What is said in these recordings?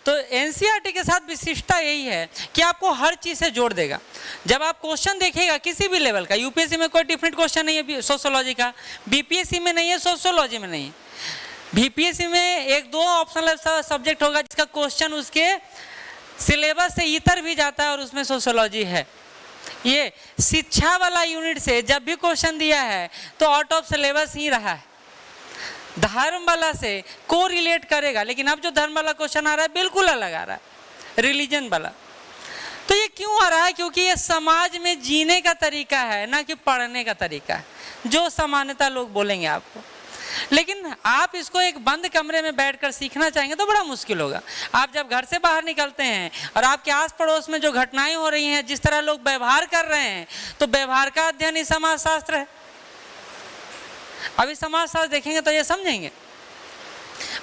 तो एनसीईआरटी के साथ विशिष्टता यही है कि आपको हर चीज़ से जोड़ देगा। जब आप क्वेश्चन देखिएगा किसी भी लेवल का, यूपीएससी में कोई डिफरेंट क्वेश्चन नहीं है सोशियोलॉजी का, बीपीएससी में नहीं है, सोशियोलॉजी में नहीं है, बीपीएससी में एक दो ऑप्शनल सब्जेक्ट होगा जिसका क्वेश्चन उसके सिलेबस से इतर भी जाता है और उसमें सोशियोलॉजी है। ये शिक्षा वाला यूनिट से जब भी क्वेश्चन दिया है तो आउट ऑफ सिलेबस ही रहा है। धर्म वाला से को रिलेट करेगा, लेकिन अब जो धर्म वाला क्वेश्चन आ रहा है बिल्कुल अलग आ रहा है, रिलीजन वाला। तो ये क्यों आ रहा है? क्योंकि ये समाज में जीने का तरीका है, ना कि पढ़ने का तरीका है, जो सामान्यतः लोग बोलेंगे आपको। लेकिन आप इसको एक बंद कमरे में बैठकर सीखना चाहेंगे तो बड़ा मुश्किल होगा। आप जब घर से बाहर निकलते हैं और आपके आस पड़ोस में जो घटनाएं हो रही हैं, जिस तरह लोग व्यवहार कर रहे हैं, तो व्यवहार का अध्ययन ही समाजशास्त्र है। अभी समाजशास्त्र देखेंगे तो ये समझेंगे।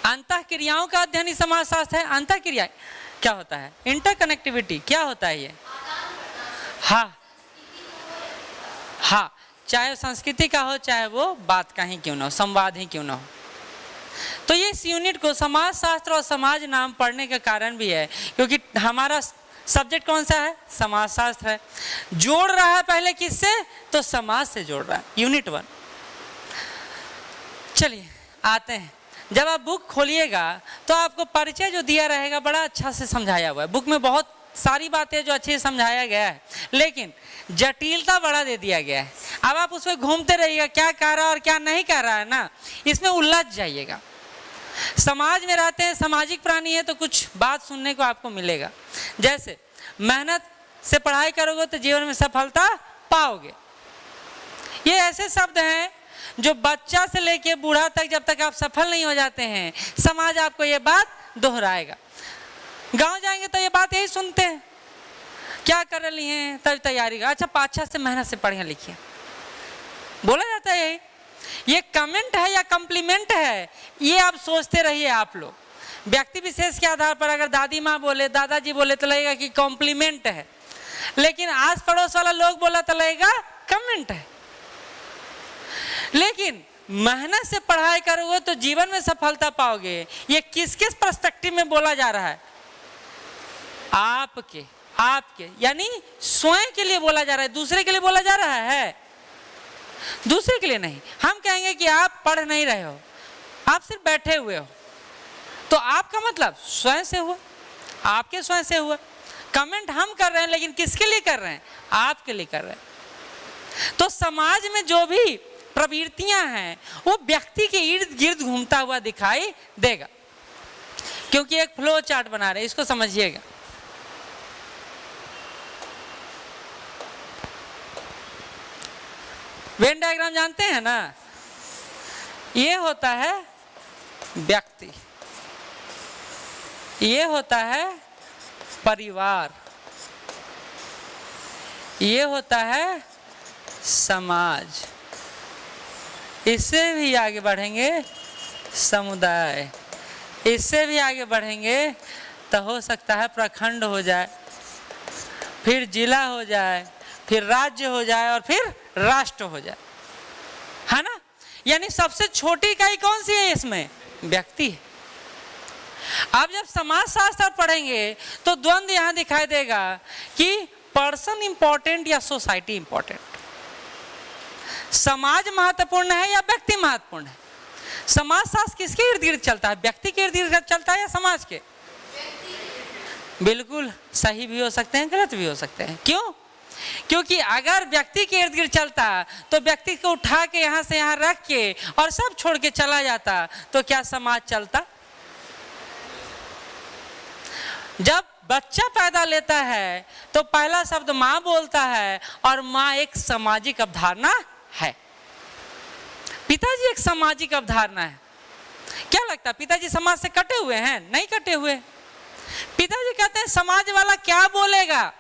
अंतःक्रियाओं का अध्ययन ही समाजशास्त्र है। अंतःक्रिया क्या होता है? इंटरकनेक्टिविटी क्या होता है ये? हाँ हाँ, चाहे संस्कृति का हो, चाहे वो बात का ही क्यों ना हो, संवाद ही क्यों ना हो। तो ये इस यूनिट को समाजशास्त्र और समाज नाम पढ़ने का कारण भी है क्योंकि हमारा सब्जेक्ट कौन सा है? समाजशास्त्र है। जोड़ रहा है पहले किससे? तो समाज से जोड़ रहा है, यूनिट 1। चलिए आते हैं। जब आप बुक खोलिएगा तो आपको परिचय जो दिया रहेगा बड़ा अच्छा से समझाया हुआ है। बुक में बहुत सारी बातें जो अच्छे से समझाया गया है, लेकिन जटिलता बड़ा दे दिया गया है। अब आप उसमें घूमते रहिएगा, क्या कह रहा है और क्या नहीं कह रहा है ना, इसमें उलझ जाइएगा। समाज में रहते हैं, सामाजिक प्राणी है, तो कुछ बात सुनने को आपको मिलेगा। जैसे मेहनत से पढ़ाई करोगे तो जीवन में सफलता पाओगे। ये ऐसे शब्द हैं जो बच्चा से लेके बूढ़ा तक, जब तक आप सफल नहीं हो जाते हैं, समाज आपको ये बात दोहराएगा। गांव जाएंगे तो ये बात यही सुनते हैं, क्या कर रही हैं, तब तैयारी, अच्छा 5 से मेहनत से पढ़िए लिखिए, बोला जाता है यही। ये कमेंट है या कम्प्लीमेंट है, ये आप सोचते रहिए। आप लोग व्यक्ति विशेष के आधार पर अगर दादी माँ बोले, दादाजी बोले तो लगेगा कि कॉम्प्लीमेंट है, लेकिन आस पड़ोस वाला लोग बोला तो लगेगा कमेंट है। लेकिन मेहनत से पढ़ाई करोगे तो जीवन में सफलता पाओगे, ये किस किस पर्सपेक्टिव में बोला जा रहा है? आपके यानी स्वयं के लिए बोला जा रहा है, दूसरे के लिए बोला जा रहा है? दूसरे के लिए नहीं। हम कहेंगे कि आप पढ़ नहीं रहे हो, आप सिर्फ बैठे हुए हो, तो आपका मतलब स्वयं से हुआ, आपके स्वयं से हुआ। कमेंट हम कर रहे हैं, लेकिन किसके लिए कर रहे हैं? आपके लिए कर रहे हैं। तो समाज में जो भी प्रवृत्तियां हैं वो व्यक्ति के इर्द गिर्द घूमता हुआ दिखाई देगा, क्योंकि एक फ्लो चार्ट बना रहे हैं, इसको समझिएगा। वेन डायग्राम जानते हैं ना? ये होता है व्यक्ति, ये होता है परिवार, ये होता है समाज, इससे भी आगे बढ़ेंगे समुदाय, इससे भी आगे बढ़ेंगे तो हो सकता है प्रखंड हो जाए, फिर जिला हो जाए, फिर राज्य हो जाए और फिर राष्ट्र हो जाए, है ना? यानी सबसे छोटी इकाई कौन सी है इसमें? व्यक्ति है। आप जब समाजशास्त्र पढ़ेंगे तो द्वंद्व यहां दिखाई देगा कि पर्सन इंपॉर्टेंट या सोसाइटी इंपॉर्टेंट, समाज महत्वपूर्ण है या व्यक्ति महत्वपूर्ण है? समाजशास्त्र किसके इर्द गिर्द चलता है? व्यक्ति के इर्द गिर्द चलता है या समाज के? बिल्कुल सही भी हो सकते हैं, गलत भी हो सकते हैं। क्यों? क्योंकि अगर व्यक्ति के इर्द गिर्द चलता तो व्यक्ति को उठा के यहां से यहां रख के और सब छोड़ के चला जाता, तो क्या समाज चलता? जब बच्चा पैदा लेता है तो पहला शब्द माँ बोलता है, और माँ एक सामाजिक अवधारणा है। पिताजी एक सामाजिक अवधारणा है। क्या लगता है पिताजी समाज से कटे हुए हैं? नहीं कटे हुए। पिताजी कहते हैं समाज वाला क्या बोलेगा,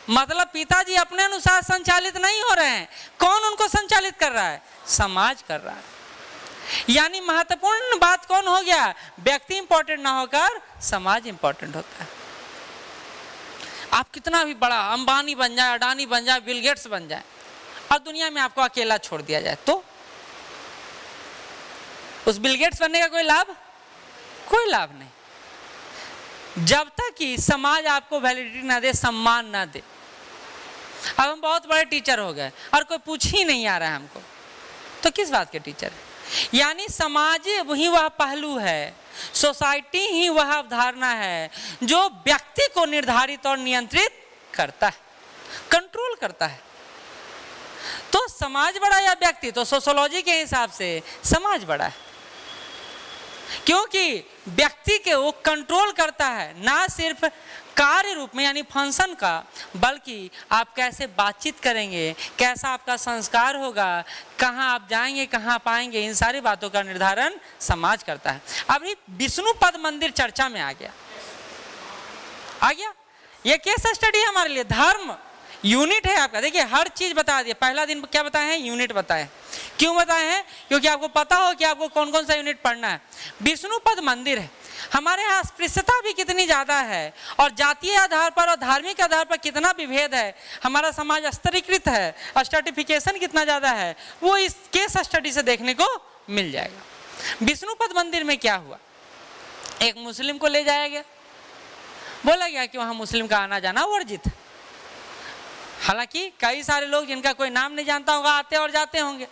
मतलब पिताजी अपने अनुसार संचालित नहीं हो रहे हैं। कौन उनको संचालित कर रहा है? समाज कर रहा है। यानी महत्वपूर्ण बात कौन हो गया? व्यक्ति इंपॉर्टेंट ना होकर समाज इंपॉर्टेंट होता है। आप कितना भी बड़ा अंबानी बन जाए, अडानी बन जाए, बिल गेट्स बन जाए, और दुनिया में आपको अकेला छोड़ दिया जाए, तो उस बिल गेट्स बनने का कोई लाभ? कोई लाभ नहीं। जब तक कि समाज आपको वैलिडिटी ना दे, सम्मान ना दे। अब हम बहुत बड़े टीचर हो गए और कोई पूछ ही नहीं आ रहा है हमको, तो किस बात के टीचर है? यानी समाज वही वह पहलू है, सोसाइटी ही वह अवधारणा है जो व्यक्ति को निर्धारित और नियंत्रित करता है, कंट्रोल करता है। तो समाज बड़ा या व्यक्ति? तो सोशियोलॉजी के हिसाब से समाज बड़ा है, क्योंकि व्यक्ति के वो कंट्रोल करता है ना सिर्फ कार्य रूप में यानी फंक्शन का, बल्कि आप कैसे बातचीत करेंगे, कैसा आपका संस्कार होगा, कहाँ आप जाएंगे, कहाँ पाएंगे, इन सारी बातों का निर्धारण समाज करता है। अब ये विष्णुपद मंदिर चर्चा में आ गया। ये केस स्टडी है हमारे लिए। धर्म यूनिट है आपका। देखिए हर चीज बता दिया। पहला दिन क्या बताए हैं? यूनिट बताए। क्यों बताए हैं? क्योंकि आपको पता हो कि आपको कौन कौन सा यूनिट पढ़ना है। विष्णुपद मंदिर है। हमारे यहाँ अस्पृश्यता भी कितनी ज्यादा है और जातीय आधार पर और धार्मिक आधार पर कितना विभेद है। हमारा समाज स्तरीकृत है, स्ट्रैटिफिकेशन कितना ज्यादा है, वो इस केस स्टडी से देखने को मिल जाएगा। विष्णुपद मंदिर में क्या हुआ? एक मुस्लिम को ले जाया गया, बोला गया कि वहां मुस्लिम का आना जाना वर्जित है। हालांकि कई सारे लोग जिनका कोई नाम नहीं जानता होगा आते और जाते होंगे,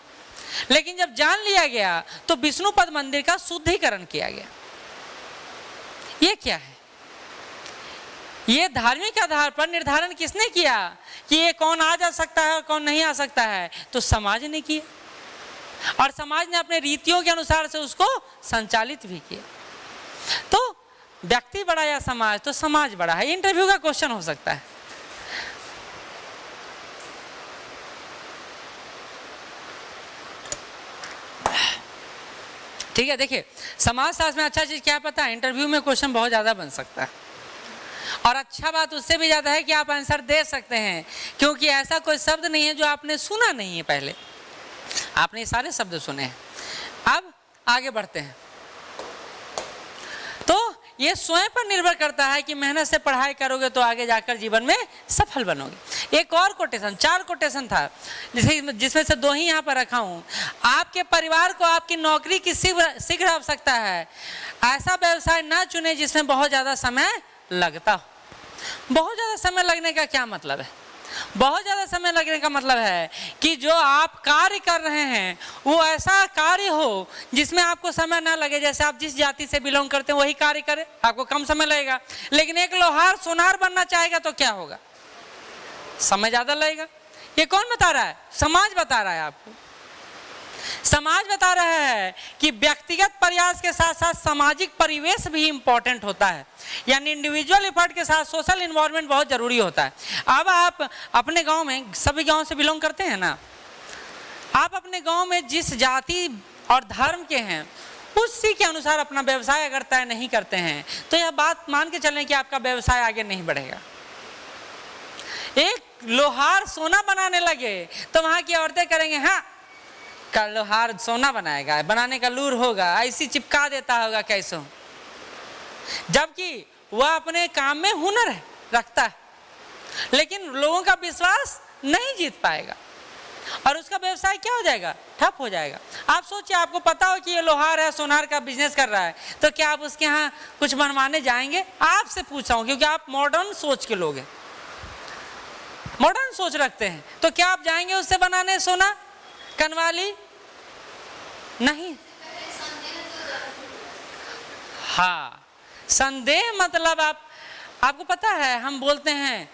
लेकिन जब जान लिया गया तो विष्णुपद मंदिर का शुद्धिकरण किया गया। ये क्या है? ये धार्मिक आधार पर निर्धारण किसने किया कि ये कौन आ जा सकता है और कौन नहीं आ सकता है? तो समाज ने किया और समाज ने अपने रीतियों के अनुसार से उसको संचालित भी किया। तो व्यक्ति बड़ा या समाज? तो समाज बड़ा है। इंटरव्यू का क्वेश्चन हो सकता है। ठीक है, देखिए समाज शास्त्र में अच्छा चीज क्या पता है? इंटरव्यू में क्वेश्चन बहुत ज्यादा बन सकता है और अच्छा बात उससे भी ज्यादा है कि आप आंसर दे सकते हैं, क्योंकि ऐसा कोई शब्द नहीं है जो आपने सुना नहीं है। पहले आपने सारे शब्द सुने हैं। अब आगे बढ़ते हैं। तो ये स्वयं पर निर्भर करता है कि मेहनत से पढ़ाई करोगे तो आगे जाकर जीवन में सफल बनोगे। एक और कोटेशन, 4 कोटेशन था जिसमें से 2 ही यहाँ पर रखा हूँ। आपके परिवार को आपकी नौकरी की शीघ्र आवश्यकता है। ऐसा व्यवसाय ना चुने जिसमें बहुत ज़्यादा समय लगता हो। बहुत ज़्यादा समय लगने का क्या मतलब है? बहुत ज़्यादा समय लगने का मतलब है कि जो आप कार्य कर रहे हैं वो ऐसा कार्य हो जिसमें आपको समय ना लगे। जैसे आप जिस जाति से बिलोंग करते हैं वही कार्य करें, आपको कम समय लगेगा। लेकिन एक लोहार सोनार बनना चाहेगा तो क्या होगा? समय ज़्यादा लगेगा। ये कौन बता रहा है? समाज बता रहा है आपको। समाज बता रहा है कि व्यक्तिगत प्रयास के साथ साथ सामाजिक परिवेश भी इंपॉर्टेंट होता है, यानी इंडिविजुअल एफर्ट के साथ सोशल इन्वायरमेंट बहुत जरूरी होता है। अब आप अपने गांव में, सभी गांव से बिलोंग करते हैं ना, आप अपने गांव में जिस जाति और धर्म के हैं उसी के अनुसार अपना व्यवसाय अगर तय नहीं करते हैं तो यह बात मान के चलें कि आपका व्यवसाय आगे नहीं बढ़ेगा। एक लोहार सोना बनाने लगे तो वहां की औरतें करेंगे, हाँ का लोहार सोना बनाएगा, बनाने का लूर होगा, ऐसी चिपका देता होगा कैसो, जबकि वह अपने काम में हुनर रखता है लेकिन लोगों का विश्वास नहीं जीत पाएगा और उसका व्यवसाय क्या हो जाएगा? ठप हो जाएगा। आप सोचिए, आपको पता हो कि ये लोहार है, सोनार का बिजनेस कर रहा है, तो क्या आप उसके यहाँ कुछ बनवाने जाएंगे? आपसे पूछ रहा हूँ क्योंकि आप मॉडर्न सोच के लोग हैं, मॉडर्न सोच रखते हैं, तो क्या आप जाएंगे उससे बनाने सोना कनवाली? नहीं। हाँ, संदेह मतलब आपको पता है हम बोलते हैं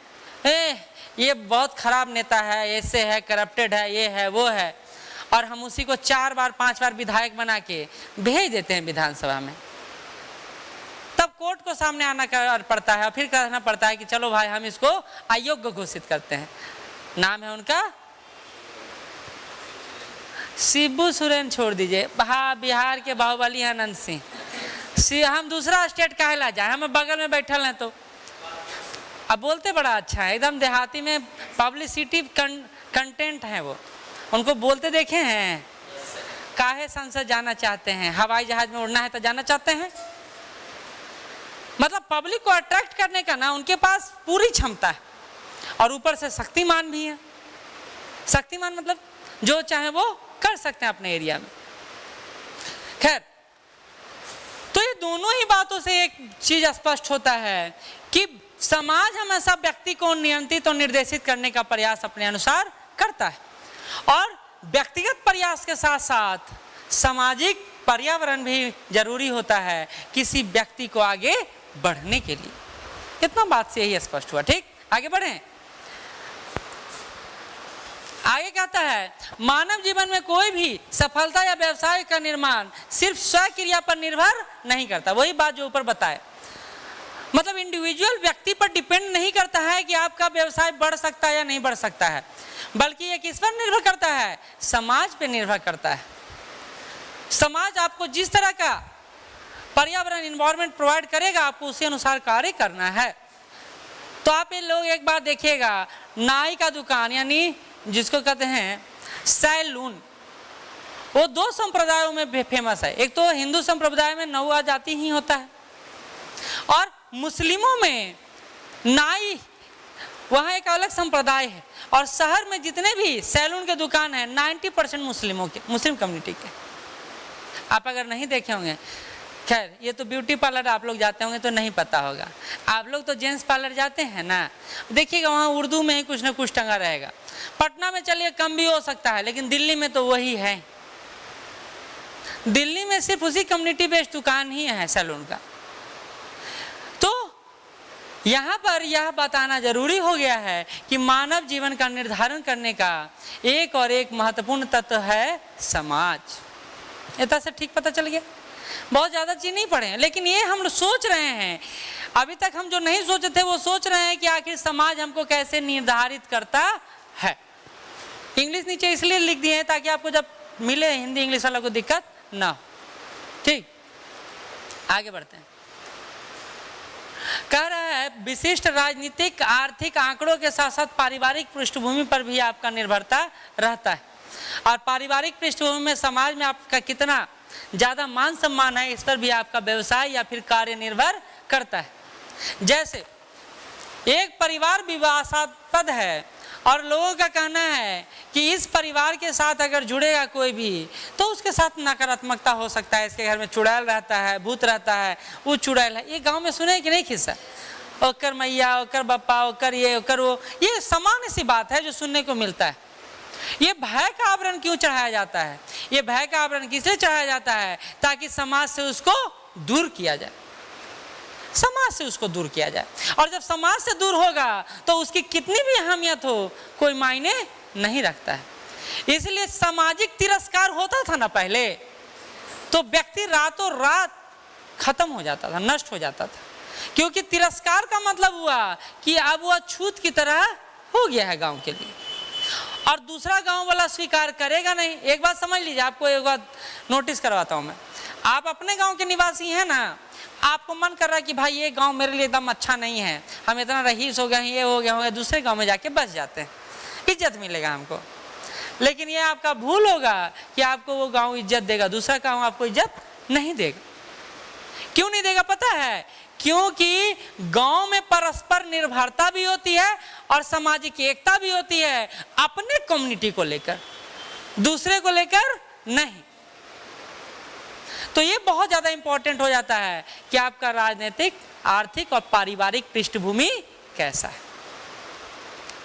ये बहुत खराब नेता है, ऐसे है, करप्टेड है, ये है, वो है, और हम उसी को 4 बार 5 बार विधायक बना के भेज देते हैं विधानसभा में। तब कोर्ट को सामने आना पड़ता है और फिर कहना पड़ता है कि चलो भाई हम इसको अयोग्य घोषित करते हैं। नाम है उनका शिबू सोरेन, छोड़ दीजिए, बिहार के बाहुबली आनंद सिंह। हम दूसरा स्टेट काहे ला जाए, हम बगल में बैठल हैं। तो अब बोलते बड़ा अच्छा है, एकदम देहाती में पब्लिसिटी कंटेंट है वो, उनको बोलते देखे हैं। काहे संसद जाना चाहते हैं? हवाई जहाज में उड़ना है तो जाना चाहते हैं। मतलब पब्लिक को अट्रैक्ट करने का ना उनके पास पूरी क्षमता है और ऊपर से शक्तिमान भी है। शक्तिमान मतलब जो चाहे वो कर सकते हैं अपने एरिया में। खैर, तो ये दोनों ही बातों से एक चीज स्पष्ट होता है कि समाज हमेशा व्यक्ति को नियंत्रित और निर्देशित करने का प्रयास अपने अनुसार करता है, और व्यक्तिगत प्रयास के साथ साथ सामाजिक पर्यावरण भी जरूरी होता है किसी व्यक्ति को आगे बढ़ने के लिए। इतना बात से यही स्पष्ट हुआ। ठीक, आगे बढ़ें। आगे कहता है, मानव जीवन में कोई भी सफलता या व्यवसाय का निर्माण सिर्फ स्वक्रिया पर निर्भर नहीं करता। वही बात जो ऊपर बताए, मतलब इंडिविजुअल व्यक्ति पर डिपेंड नहीं करता है कि आपका व्यवसाय बढ़ सकता है या नहीं बढ़ सकता है, बल्कि ये किस पर निर्भर करता है? समाज पर निर्भर करता है। समाज आपको जिस तरह का पर्यावरण इन्वायरमेंट प्रोवाइड करेगा, आपको उसी अनुसार कार्य करना है। तो आप ये लोग एक बार देखिएगा, नाई का दुकान यानी जिसको कहते हैं सैलून, वो दो संप्रदायों में फेमस है। एक तो हिंदू संप्रदाय में नौआ जाति ही होता है, और मुस्लिमों में नाई वहाँ एक अलग संप्रदाय है। और शहर में जितने भी सैलून के दुकान हैं 90% मुस्लिमों के, मुस्लिम कम्युनिटी के। आप अगर नहीं देखे होंगे, खैर ये तो ब्यूटी पार्लर आप लोग जाते होंगे तो नहीं पता होगा। आप लोग तो जेंट्स पार्लर जाते हैं ना, देखिएगा वहाँ उर्दू में ही कुछ ना कुछ टंगा रहेगा। पटना में चलिए कम भी हो सकता है, लेकिन दिल्ली में तो वही है। दिल्ली में सिर्फ उसी कम्युनिटी बेस्ड दुकान ही है सैलून का। तो यहाँ पर यह बताना जरूरी हो गया है कि मानव जीवन का निर्धारण करने का एक और एक महत्वपूर्ण तत्व है समाज। इतना से ठीक पता चल गया। बहुत ज़्यादा चीज़ नहीं पढ़े हैं, लेकिन ये हम सोच रहे हैं, अभी तक हम जो नहीं सोचे थे वो सोच रहे हैं कि आखिर समाज हमको कैसे निर्धारित करता है। इंग्लिश नीचे इसलिए लिख दिए हैं ताकि आपको जब मिले हिंदी इंग्लिश वाला को दिक्कत ना हो। ठीक, आगे बढ़ते हैं। कह रहा है, विशिष्ट राजनीतिक आर्थिक आंकड़ों के साथ साथ पारिवारिक पृष्ठभूमि पर भी आपका निर्भरता रहता है, और पारिवारिक पृष्ठभूमि में समाज में आपका कितना ज़्यादा मान सम्मान है, इस पर भी आपका व्यवसाय या फिर कार्य निर्भर करता है। जैसे एक परिवार विवादास्पद है और लोगों का कहना है कि इस परिवार के साथ अगर जुड़ेगा कोई भी तो उसके साथ नकारात्मकता हो सकता है, इसके घर में चुड़ैल रहता है, भूत रहता है, वो चुड़ैल है। ये गांव में सुने कि नहीं किस्सा? ओकर मैया, ओकर बप्पा, ओकर ये, ओकर वो, ये सामान्य सी बात है जो सुनने को मिलता है। ये भय का आवरण क्यों चढ़ाया जाता है? ये भय का आवरण किसलिए चढ़ाया जाता है? ताकि समाज से उसको दूर किया जाए, समाज से उसको दूर किया जाए। और जब समाज से दूर होगा तो उसकी कितनी भी अहमियत हो कोई मायने नहीं रखता है। इसलिए सामाजिक तिरस्कार होता था ना पहले, तो व्यक्ति रातों रात खत्म हो जाता था, नष्ट हो जाता था, क्योंकि तिरस्कार का मतलब हुआ कि अब वह छूत की तरह हो गया है गांव के लिए, और दूसरा गांव वाला स्वीकार करेगा नहीं। एक बात समझ लीजिए, आपको एक बात नोटिस करवाता हूं मैं। आप अपने गांव के निवासी हैं ना, आपको मन कर रहा है कि भाई ये गांव मेरे लिए एकदम अच्छा नहीं है, हम इतना रईस हो गए, ये हो गया, दूसरे गांव में जाके बस जाते हैं, इज्जत मिलेगा हमको। लेकिन ये आपका भूल होगा कि आपको वो गांव इज्जत देगा, दूसरा गांव आपको इज्जत नहीं देगा। क्यों नहीं देगा पता है? क्योंकि गांव में परस्पर निर्भरता भी होती है और सामाजिक एकता भी होती है, अपने कम्युनिटी को लेकर, दूसरे को लेकर नहीं। तो ये बहुत ज्यादा इंपॉर्टेंट हो जाता है कि आपका राजनीतिक, आर्थिक और पारिवारिक पृष्ठभूमि कैसा है।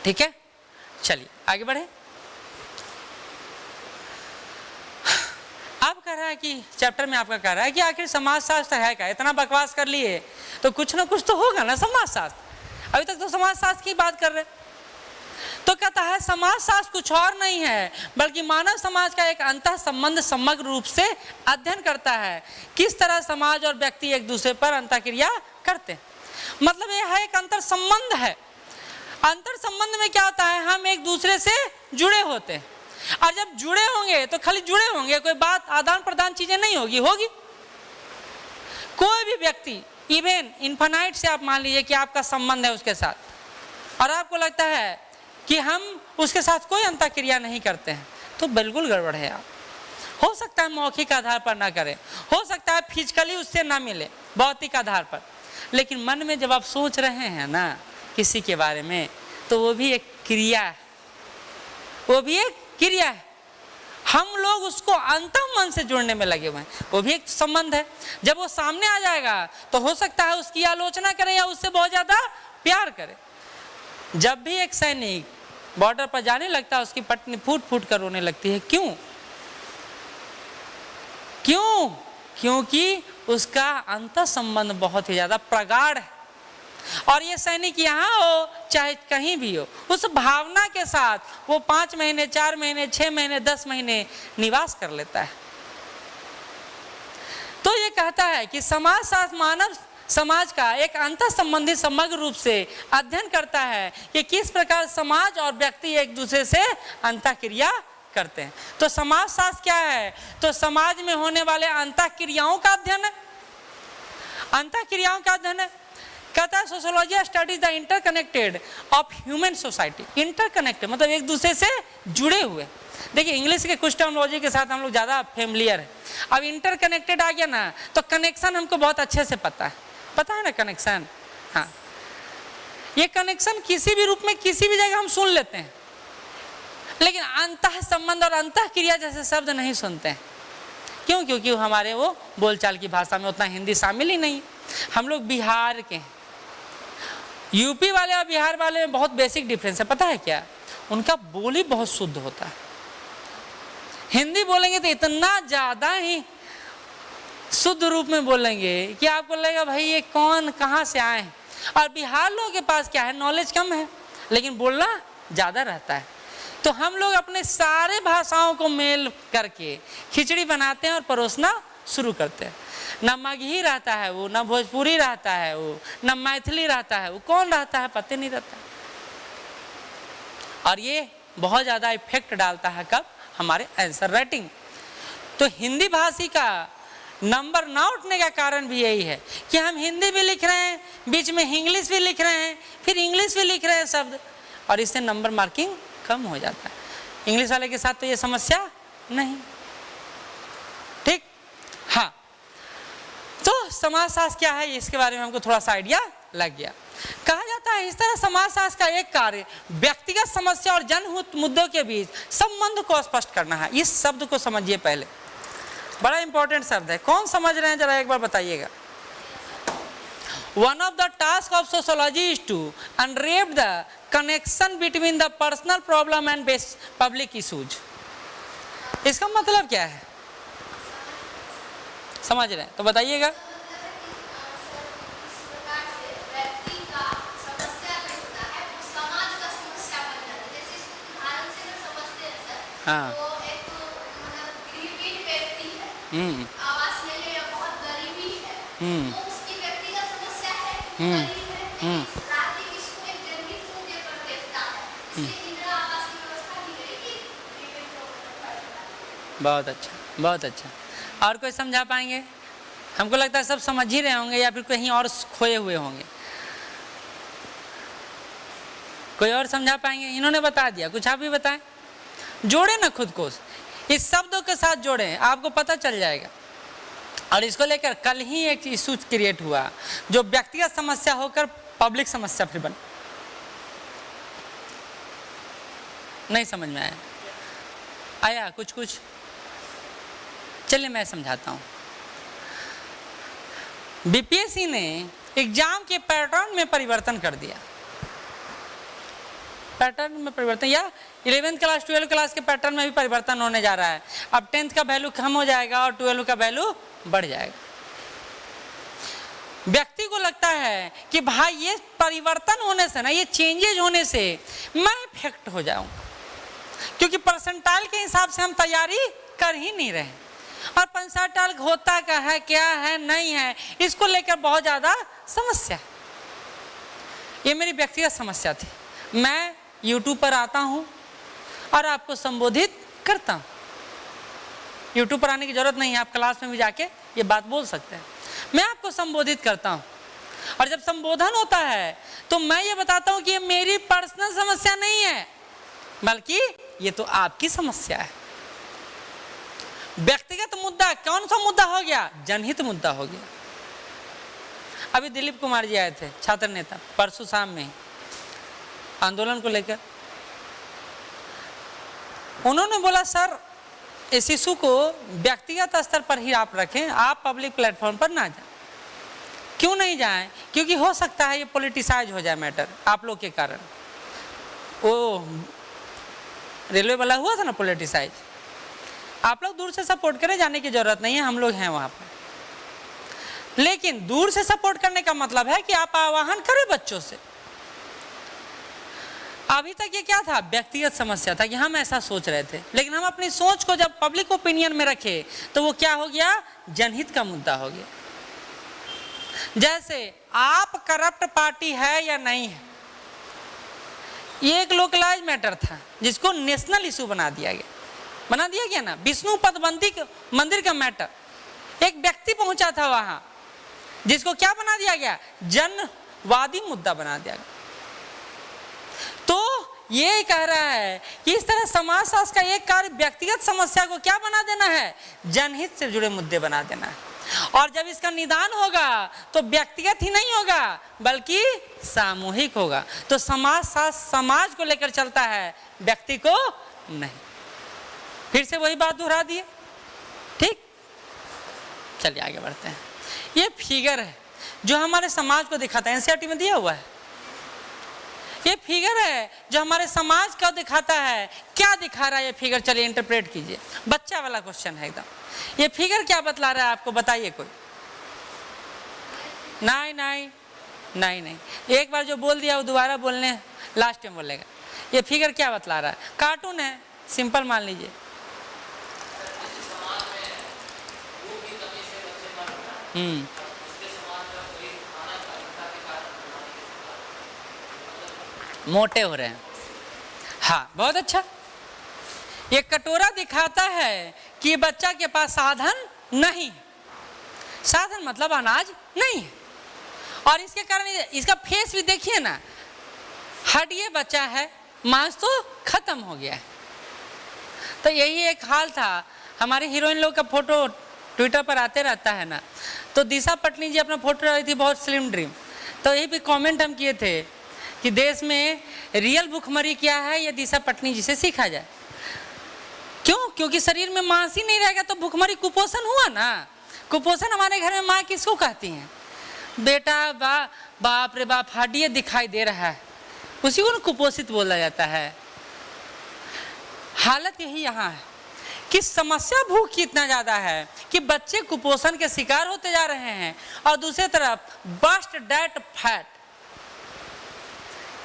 ठीक है, चलिए आगे बढ़े। अब कह रहा है कि चैप्टर में आपका कह रहा है कि आखिर समाजशास्त्र है क्या? इतना बकवास कर लिए तो कुछ ना कुछ तो होगा ना समाजशास्त्र। अभी तक तो समाजशास्त्र की बात कर रहे, तो कहता है समाजशास्त्र कुछ और नहीं है बल्कि मानव समाज का एक अंतः संबंध समग्र रूप से अध्ययन करता है, किस तरह समाज और व्यक्ति एक दूसरे पर अंतःक्रिया करते हैं। मतलब यह है एक अंतर संबंध है। अंतर संबंध में क्या होता है? हम एक दूसरे से जुड़े होते हैं, और जब जुड़े होंगे तो खाली जुड़े होंगे, कोई बात आदान प्रदान चीजें नहीं होगी। कोई भी व्यक्ति, इवन इन्फिनाइट से आप मान लीजिए कि आपका संबंध है उसके साथ, और आपको लगता है कि हम उसके साथ कोई अंतःक्रिया नहीं करते हैं, तो बिल्कुल गड़बड़ है। आप हो सकता है मौखिक आधार पर ना करें, हो सकता है फिजिकली उससे ना मिले भौतिक आधार पर, लेकिन मन में जब आप सोच रहे हैं ना किसी के बारे में, तो वो भी एक क्रिया है, वो भी एक क्रिया है। हम लोग उसको अंतः मन से जुड़ने में लगे हुए हैं, वो भी एक संबंध है। जब वो सामने आ जाएगा तो हो सकता है उसकी आलोचना करें या उससे बहुत ज्यादा प्यार करें। जब भी एक सैनिक बॉर्डर पर जाने लगता है उसकी पत्नी फूट फूट कर रोने लगती है। क्यों? क्यों? क्योंकि उसका अंतः संबंध बहुत ही ज्यादा प्रगाढ़ है। और ये सैनिक यहाँ हो चाहे कहीं भी हो, उस भावना के साथ वो 5 महीने 4 महीने 6 महीने 10 महीने निवास कर लेता है। तो ये कहता है कि समाजशास्त्र मानव समाज का एक अंतर संबंधी समग्र रूप से अध्ययन करता है कि किस प्रकार समाज और व्यक्ति एक दूसरे से अंतःक्रिया करते हैं। तो समाजशास्त्र क्या है? तो समाज में होने वाले अंतःक्रियाओं का अध्ययन है। अंतःक्रियाओं का अध्ययन है। कहता है sociology studies the interconnected of human society. Interconnected मतलब एक दूसरे से जुड़े हुए। देखिए इंग्लिश के कुछ टर्मिनोलॉजी के साथ हम लोग ज़्यादा फेमिलियर है। अब इंटरकनेक्टेड आ गया ना तो कनेक्शन हमको बहुत अच्छे से पता है ना कनेक्शन। हाँ, ये कनेक्शन किसी भी रूप में किसी भी जगह हम सुन लेते हैं, लेकिन अंतः संबंध और अंतः क्रिया जैसे शब्द नहीं सुनते हैं। क्यों? क्योंकि हमारे वो बोलचाल की भाषा में उतना हिंदी शामिल ही नहीं। हम लोग बिहार के हैं, यूपी वाले और बिहार वाले में बहुत बेसिक डिफरेंस है। पता है क्या? उनका बोली बहुत शुद्ध होता है। हिंदी बोलेंगे तो इतना ज़्यादा ही शुद्ध रूप में बोलेंगे कि आपको लगेगा भाई ये कौन कहाँ से आए हैं। और बिहार लोगों के पास क्या है, नॉलेज कम है लेकिन बोलना ज़्यादा रहता है। तो हम लोग अपने सारे भाषाओं को मेल करके खिचड़ी बनाते हैं और परोसना शुरू करते हैं। न मगही रहता है वो, न भोजपुरी रहता है वो, न मैथिली रहता है वो, कौन रहता है पता नहीं रहता। और ये बहुत ज़्यादा इफेक्ट डालता है कब? हमारे आंसर राइटिंग। तो हिंदी भाषी का नंबर ना उठने का कारण भी यही है कि हम हिंदी भी लिख रहे हैं, बीच में इंग्लिश भी लिख रहे हैं, फिर इंग्लिश भी लिख रहे हैं शब्द, और इससे नंबर मार्किंग कम हो जाता है। इंग्लिश वाले के साथ तो ये समस्या नहीं। ठीक, हाँ। तो समाजशास्त्र क्या है इसके बारे में हमको थोड़ा सा आइडिया लग गया। कहा जाता है इस तरह समाजशास्त्र का एक कार्य व्यक्तिगत समस्या और जनहित मुद्दों के बीच संबंध को स्पष्ट करना है। इस शब्द को समझिए पहले, बड़ा इंपॉर्टेंट शब्द है। कौन समझ रहे हैं जरा एक बार बताइएगा। One of the tasks of sociology is to unwrap the connection between the personal problem and public issues। इसका मतलब क्या है? समझ रहे हैं तो बताइएगा। हाँ, आवास मिले या बहुत गरीबी है तो उसकी व्यक्तिगत समस्या है, गरीब है, रात में इसको एक जनहित मुद्दे पर देखता है, इसलिए इंदिरा आवास की व्यवस्था की गई कि बहुत अच्छा, बहुत अच्छा। और कोई समझा पाएंगे? हमको लगता है सब समझ ही रहे होंगे या फिर कहीं और खोए हुए होंगे। कोई और समझा पाएंगे? इन्होंने बता दिया, कुछ आप भी बताएं। जोड़े ना खुद को इस शब्दों के साथ, जोड़ें, आपको पता चल जाएगा। और इसको लेकर कल ही एक इशू क्रिएट हुआ जो व्यक्तिगत समस्या होकर पब्लिक समस्या फिर बन। नहीं समझ में आया कुछ कुछ? चलिए मैं समझाता हूँ। बीपीएससी ने एग्जाम के पैटर्न में परिवर्तन कर दिया। पैटर्न में परिवर्तन, या 11th क्लास 12th क्लास के पैटर्न में भी परिवर्तन होने जा रहा है। अब 10th का वैल्यू कम हो जाएगा और 12th का वैल्यू बढ़ जाएगा। व्यक्ति को लगता है कि भाई ये परिवर्तन होने से ना, ये चेंजेज होने से मैं इफेक्ट हो जाऊंगा, क्योंकि परसेंटाइल के हिसाब से हम तैयारी कर ही नहीं रहे। और परसेंटाइल होता क्या है, क्या है, नहीं है, इसको लेकर बहुत ज़्यादा समस्या। ये मेरी व्यक्तिगत समस्या थी। मैं YouTube पर आता हूँ और आपको संबोधित करता हूँ। YouTube पर आने की जरूरत नहीं है, आप क्लास में भी जाके ये बात बोल सकते हैं। मैं आपको संबोधित करता हूँ और जब संबोधन होता है तो मैं ये बताता हूँ कि ये मेरी पर्सनल समस्या नहीं है, बल्कि ये तो आपकी समस्या है। व्यक्तिगत मुद्दा कौन सा मुद्दा हो गया? जनहित मुद्दा हो गया। अभी दिलीप कुमार जी आए थे, छात्र नेता, परसों शाम में आंदोलन को लेकर। उन्होंने बोला सर इस इशू को व्यक्तिगत स्तर पर ही आप रखें, आप पब्लिक प्लेटफॉर्म पर ना जाएं। क्यों नहीं जाएं? क्योंकि हो सकता है ये पॉलिटिसाइज हो जाए मैटर आप लोग के कारण। वो रेलवे वाला हुआ था ना पॉलिटिसाइज, आप लोग दूर से सपोर्ट करें, जाने की जरूरत नहीं है, हम लोग हैं वहाँ पर। लेकिन दूर से सपोर्ट करने का मतलब है कि आप आह्वान करें बच्चों से। अभी तक ये क्या था? व्यक्तिगत समस्या था कि हम ऐसा सोच रहे थे, लेकिन हम अपनी सोच को जब पब्लिक ओपिनियन में रखे तो वो क्या हो गया? जनहित का मुद्दा हो गया। जैसे आप करप्ट पार्टी है या नहीं है, ये एक लोकलाइज मैटर था जिसको नेशनल इशू बना दिया गया ना। विष्णु पद मंदिर का मैटर, एक व्यक्ति पहुंचा था वहां, जिसको क्या बना दिया गया? जनवादी मुद्दा बना दिया गया। तो ये कह रहा है कि इस तरह समाज शास्त्र का एक कार्य व्यक्तिगत समस्या को क्या बना देना है? जनहित से जुड़े मुद्दे बना देना है। और जब इसका निदान होगा तो व्यक्तिगत ही नहीं होगा बल्कि सामूहिक होगा। तो समाज शास्त्र समाज को लेकर चलता है, व्यक्ति को नहीं। फिर से वही बात दोहरा दिए। ठीक, चलिए आगे बढ़ते हैं। ये फिगर है जो हमारे समाज को दिखाता है, एनसीईआरटी में दिया हुआ है। ये फिगर है जो हमारे समाज का दिखाता है। क्या दिखा रहा है ये फिगर? चलिए इंटरप्रेट कीजिए। बच्चा वाला क्वेश्चन है एकदम। ये फिगर क्या बतला रहा है आपको? बताइए कोई। नहीं, एक बार जो बोल दिया वो दोबारा बोलने लास्ट में बोलेगा। ये फिगर क्या बतला रहा है? कार्टून है, सिंपल मान लीजिए। मोटे हो रहे हैं। हाँ, बहुत अच्छा। ये कटोरा दिखाता है कि बच्चा के पास साधन नहीं, साधन मतलब अनाज नहीं है। और इसके कारण इसका फेस भी देखिए ना, हड्डी बच्चा है, मांस तो खत्म हो गया है। तो यही एक हाल था। हमारे हीरोइन लोग का फोटो ट्विटर पर आते रहता है ना, तो दिशा पटनी जी अपना फोटो डाली थी, बहुत स्लिम ड्रीम। तो यही पे कमेंट हम किए थे कि देश में रियल भूखमरी क्या है, ये दिशा पटनी जी से सीखा जाए। क्यों? क्योंकि शरीर में मांस ही नहीं रहेगा तो भूखमरी कुपोषण हुआ ना। कुपोषण हमारे घर में माँ किसको कहती हैं? बेटा बाप रे बाप, हड्डी दिखाई दे रहा है, उसी को कुपोषित बोला जाता है। हालत यही यहाँ है कि समस्या भूख की इतना ज्यादा है कि बच्चे कुपोषण के शिकार होते जा रहे हैं। और दूसरी तरफ बस्ट डेट फैट,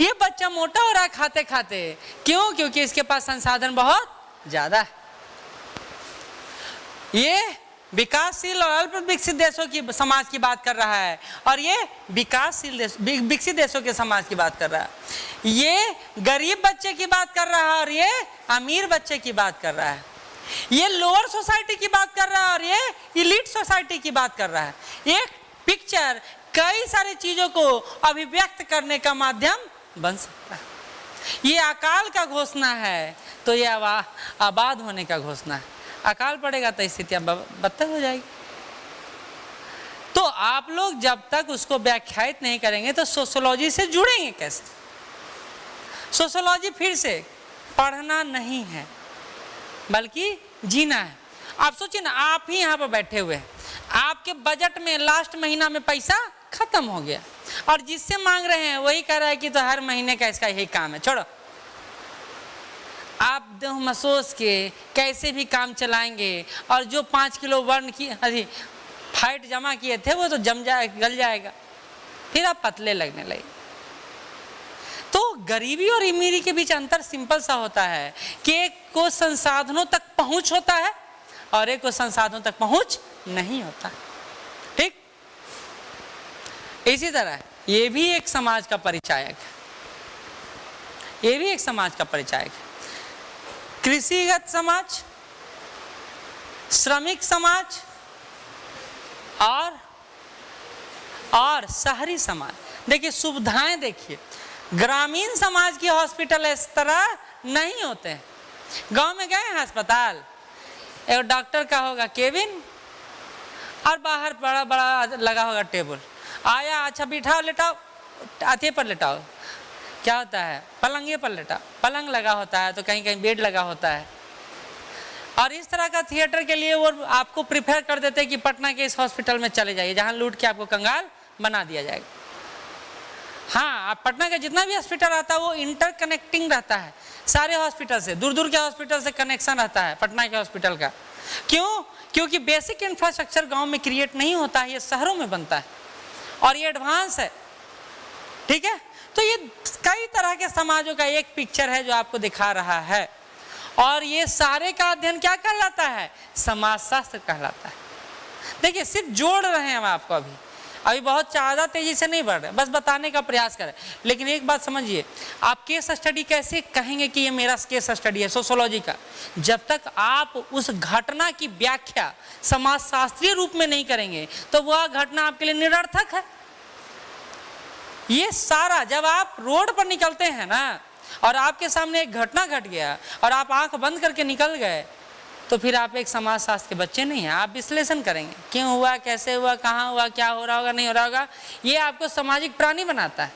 ये बच्चा मोटा हो रहा है खाते खाते। क्यों? क्योंकि इसके पास संसाधन बहुत ज्यादा है। ये विकासशील और अल्प विकसित देशों की समाज की बात कर रहा है, और ये विकसित देशों के समाज की बात कर रहा है। ये गरीब बच्चे की बात कर रहा है और ये अमीर बच्चे की बात कर रहा है। ये लोअर सोसाइटी की बात कर रहा है और ये इलीट सोसाइटी की बात कर रहा है। एक पिक्चर कई सारी चीजों को अभिव्यक्त करने का माध्यम बन सकता है। ये अकाल का घोषणा है तो ये आबाद होने का घोषणा है। अकाल पड़ेगा तो स्थितियां बदतर हो जाएगी। तो आप लोग जब तक उसको व्याख्यायित नहीं करेंगे तो सोशियोलॉजी से जुड़ेंगे कैसे? सोशियोलॉजी फिर से पढ़ना नहीं है बल्कि जीना है। आप सोचिए ना, आप ही यहाँ पर बैठे हुए हैं, आपके बजट में लास्ट महीना में पैसा खत्म हो गया और जिससे मांग रहे हैं वही कह रहा है कि तो हर महीने का इसका यही काम है, छोड़ो। आप देह महसूस के कैसे भी काम चलाएंगे और जो 5 किलो वर्ण की फैट जमा किए थे वो तो जम जाए, गल जाएगा, फिर आप पतले लगने लगे। तो गरीबी और अमीरी के बीच अंतर सिंपल सा होता है कि एक को संसाधनों तक पहुंच होता है और एक को संसाधनों तक पहुंच नहीं होता। ठीक, इसी तरह ये भी एक समाज का परिचायक है। ये भी एक समाज का परिचायक है। कृषिगत समाज, श्रमिक समाज और शहरी समाज। देखिए सुविधाएं, देखिए ग्रामीण समाज की हॉस्पिटल इस तरह नहीं होते हैं। गांव में गए हैं अस्पताल, एक डॉक्टर का होगा केबिन और बाहर बड़ा बड़ा लगा होगा टेबल। आया, अच्छा बिठाओ, लेटाओ, अथे पर लेटाओ। क्या होता है? पलंगे पर लेटाओ। पलंग लगा होता है तो कहीं कहीं बेड लगा होता है और इस तरह का थिएटर के लिए वो आपको प्रिफेयर कर देते हैं कि पटना के इस हॉस्पिटल में चले जाइए जहां लूट के आपको कंगाल बना दिया जाएगा। हाँ, आप पटना का जितना भी हॉस्पिटल आता है वो इंटरकनेक्टिंग रहता है सारे हॉस्पिटल से, दूर दूर के हॉस्पिटल से कनेक्शन रहता है पटना के हॉस्पिटल का। क्यों? क्योंकि बेसिक इंफ्रास्ट्रक्चर गांव में क्रिएट नहीं होता है, ये शहरों में बनता है और ये एडवांस है। ठीक है, तो ये कई तरह के समाजों का एक पिक्चर है जो आपको दिखा रहा है और ये सारे का अध्ययन क्या कहलाता है? समाजशास्त्र कहलाता है। देखिए, सिर्फ जोड़ रहे हैं हम आपको, अभी बहुत ज़्यादा तेजी से नहीं बढ़ रहे, बस बताने का प्रयास करें। लेकिन एक बात समझिए, आप केस स्टडी कैसे कहेंगे कि ये मेरा केस स्टडी है सोशियोलॉजी का, जब तक आप उस घटना की व्याख्या समाजशास्त्रीय रूप में नहीं करेंगे तो वह घटना आपके लिए निरर्थक है। ये सारा, जब आप रोड पर निकलते हैं ना और आपके सामने एक घटना घट गया और आप आंख बंद करके निकल गए, तो फिर आप एक समाजशास्त्र के बच्चे नहीं हैं। आप विश्लेषण करेंगे क्यों हुआ, कैसे हुआ, कहाँ हुआ, क्या हो रहा होगा, नहीं हो रहा होगा। ये आपको सामाजिक प्राणी बनाता है।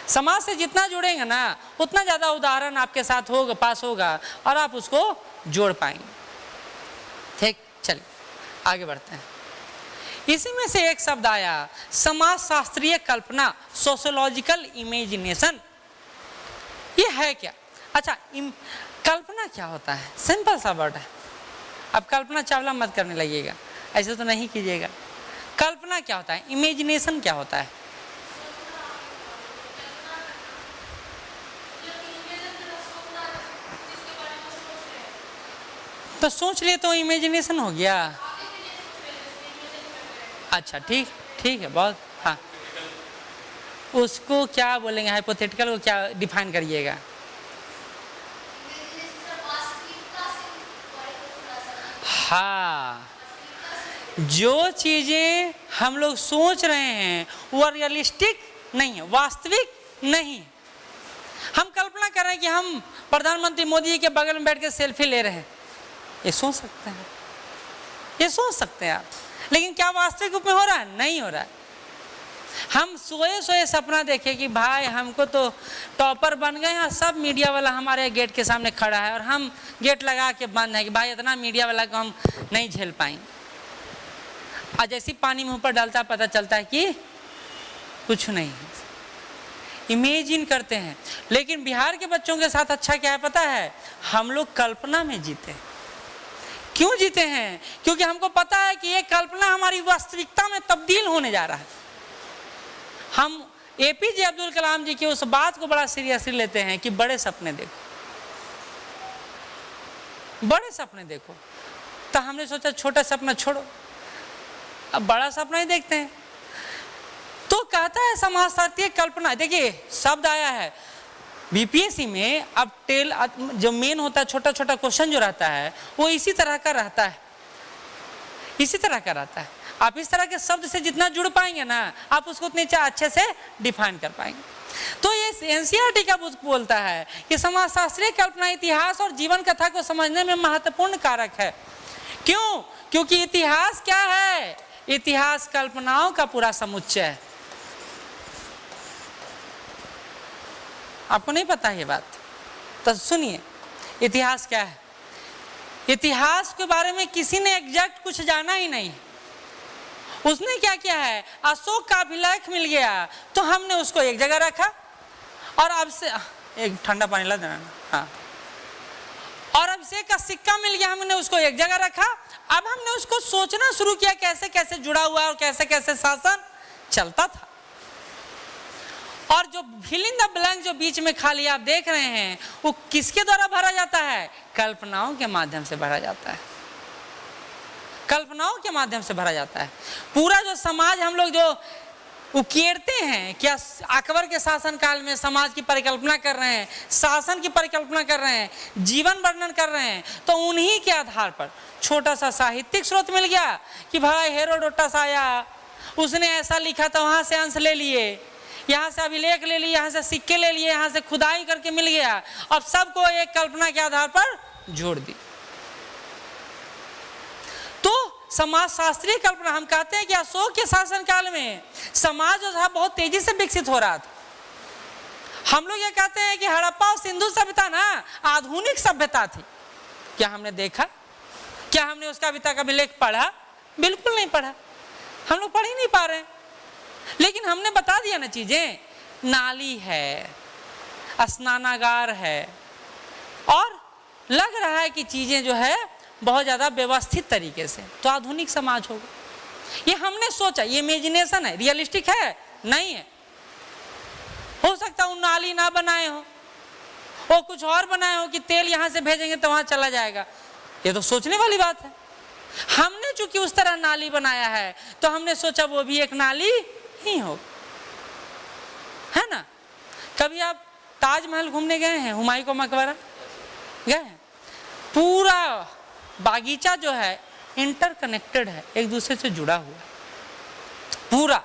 समाज से जितना जुड़ेंगे ना उतना ज़्यादा उदाहरण आपके साथ होगा, पास होगा और आप उसको जोड़ पाएंगे। ठीक, चलिए आगे बढ़ते हैं। इसी में से एक शब्द आया समाजशास्त्रीय कल्पना, सोशियोलॉजिकल इमेजिनेशन। ये है क्या? अच्छा, कल्पना क्या होता है? सिंपल सा वर्ड है। अब कल्पना चावला मत करने लगिएगा, ऐसे तो नहीं कीजिएगा। कल्पना क्या होता है? इमेजिनेशन क्या होता है? तो सोच लिए तो इमेजिनेशन हो गया। अच्छा, ठीक है, बहुत। हाँ, उसको क्या बोलेंगे? हाइपोथेटिकल को क्या डिफाइन करिएगा? हाँ, जो चीजें हम लोग सोच रहे हैं वो रियलिस्टिक नहीं है, वास्तविक नहीं है। हम कल्पना कर रहे हैं कि हम प्रधानमंत्री मोदी जी के बगल में बैठ के सेल्फी ले रहे हैं, ये सोच सकते हैं, ये सोच सकते हैं आप, लेकिन क्या वास्तविक रूप में हो रहा है? नहीं हो रहा है। हम सोए सपना देखे कि भाई हमको तो टॉपर बन गए हैं, सब मीडिया वाला हमारे गेट के सामने खड़ा है और हम गेट लगा के बंद है कि भाई इतना मीडिया वाला को हम नहीं झेल पाएंगे। आज जैसी पानी में ऊपर डालता पता चलता है कि कुछ नहीं है। इमेजिन करते हैं। लेकिन बिहार के बच्चों के साथ अच्छा क्या है पता है? हम लोग कल्पना में जीते। क्यों जीते हैं? क्योंकि हमको पता है कि ये कल्पना हमारी वास्तविकता में तब्दील होने जा रहा है। हम एपीजे अब्दुल कलाम जी की उस बात को बड़ा सीरियसली लेते हैं कि बड़े सपने देखो, बड़े सपने देखो। तो हमने सोचा छोटा सपना छोड़ो, अब बड़ा सपना ही देखते हैं। तो कहता है समाजशास्त्रीय कल्पना। देखिए शब्द आया है बीपीएससी में। अब जो मेन होता है, छोटा छोटा क्वेश्चन जो रहता है वो इसी तरह का रहता है, इसी तरह का रहता है। आप इस तरह के शब्द से जितना जुड़ पाएंगे ना, आप उसको उतने अच्छे से डिफाइन कर पाएंगे। तो ये एनसीईआरटी का बुक बोलता है कि समाजशास्त्रीय कल्पना इतिहास और जीवन कथा को समझने में महत्वपूर्ण कारक है। क्यों? क्योंकि इतिहास क्या है? इतिहास कल्पनाओं का पूरा समुच्चय है। आपको नहीं पता ये बात? तो सुनिए, इतिहास क्या है। इतिहास के बारे में किसी ने एग्जैक्ट कुछ जाना ही नहीं। उसने क्या किया है, अशोक का अभिलेख मिल गया तो हमने उसको एक जगह रखा, और अब से एक ठंडा पानी ला देना। हाँ, और अब से का सिक्का मिल गया, हमने उसको एक जगह रखा। अब हमने उसको सोचना शुरू किया कैसे कैसे जुड़ा हुआ और कैसे कैसे शासन चलता था। और जो फिल इन द ब्लैंक जो बीच में खाली आप देख रहे हैं, वो किसके द्वारा भरा जाता है? कल्पनाओं के माध्यम से भरा जाता है, कल्पनाओं के माध्यम से भरा जाता है। पूरा जो समाज हम लोग जो उकेरते हैं, क्या अकबर के शासन काल में समाज की परिकल्पना कर रहे हैं, शासन की परिकल्पना कर रहे हैं, जीवन वर्णन कर रहे हैं, तो उन्हीं के आधार पर छोटा सा साहित्यिक स्रोत मिल गया कि भाई हेरोडोटस आया, उसने ऐसा लिखा था, वहां से अंश ले लिए, यहाँ से अभिलेख ले लिए, यहाँ से सिक्के ले लिए, यहाँ से खुदाई करके मिल गया। अब सबको एक कल्पना के आधार पर जोड़ दी। तो समाजशास्त्रीय कल्पना, हम कहते हैं कि अशोक के शासन काल में समाज जो था बहुत तेजी से विकसित हो रहा था। हम लोग ये कहते हैं कि हड़प्पा और सिंधु सभ्यता ना आधुनिक सभ्यता थी, क्या हमने देखा? क्या हमने उसका अभी तक अभिलेख पढ़ा? बिल्कुल नहीं पढ़ा, हम लोग पढ़ ही नहीं पा रहे हैं। लेकिन हमने बता दिया ना चीजें, नाली है, स्नानागार है, और लग रहा है कि चीजें जो है बहुत ज्यादा व्यवस्थित तरीके से, तो आधुनिक समाज होगा। ये हमने सोचा, ये इमेजिनेशन है, रियलिस्टिक है नहीं है। हो सकता है वो नाली ना बनाए हो, वो कुछ और बनाए हो कि तेल यहां से भेजेंगे तो वहां चला जाएगा। ये तो सोचने वाली बात है। हमने चूंकि उस तरह नाली बनाया है तो हमने सोचा वो भी एक नाली ही हो, है ना। कभी आप ताजमहल घूमने गए हैं? हुमायूं का मकबरा गए हैं? पूरा बागीचा जो है इंटरकनेक्टेड है, एक दूसरे से जुड़ा हुआ है। पूरा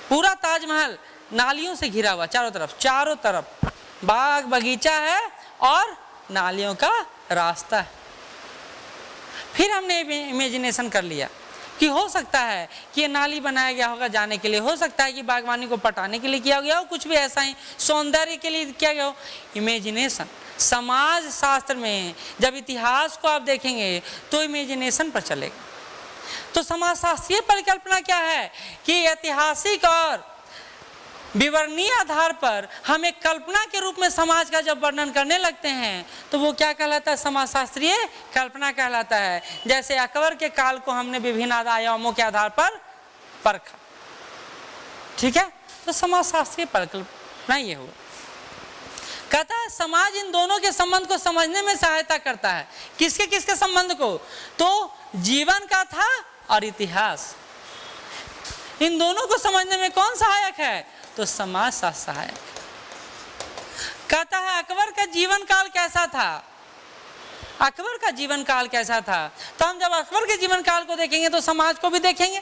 पूरा ताजमहल नालियों से घिरा हुआ, चारों तरफ बाग बगीचा है और नालियों का रास्ता है। फिर हमने इमेजिनेशन कर लिया कि हो सकता है कि ये नाली बनाया गया होगा जाने के लिए, हो सकता है कि बागवानी को पटाने के लिए किया गया हो, कुछ भी ऐसा ही सौंदर्य के लिए किया गया हो। इमेजिनेशन समाज शास्त्र में जब इतिहास को आप देखेंगे तो इमेजिनेशन पर चलेगा। तो समाज शास्त्रीय परिकल्पना क्या है कि ऐतिहासिक और विवरणीय आधार पर हम एक कल्पना के रूप में समाज का जब वर्णन करने लगते हैं तो वो क्या कहलाता है? समाज शास्त्रीय कल्पना कहलाता है। जैसे अकबर के काल को हमने विभिन्न आयामों के आधार पर परखा, ठीक है, तो समाज शास्त्रीय परिकल्पना ये हुआ। कहता है समाज इन दोनों के संबंध को समझने में सहायता करता है। किसके किसके संबंध को? तो जीवन का था और इतिहास, इन दोनों को समझने में कौन सहायक है? तो समाज शास्त्र सहायक। कहता है अकबर का जीवन काल कैसा था? अकबर का जीवन काल कैसा था? तो हम जब अकबर के जीवन काल को देखेंगे तो समाज को भी देखेंगे,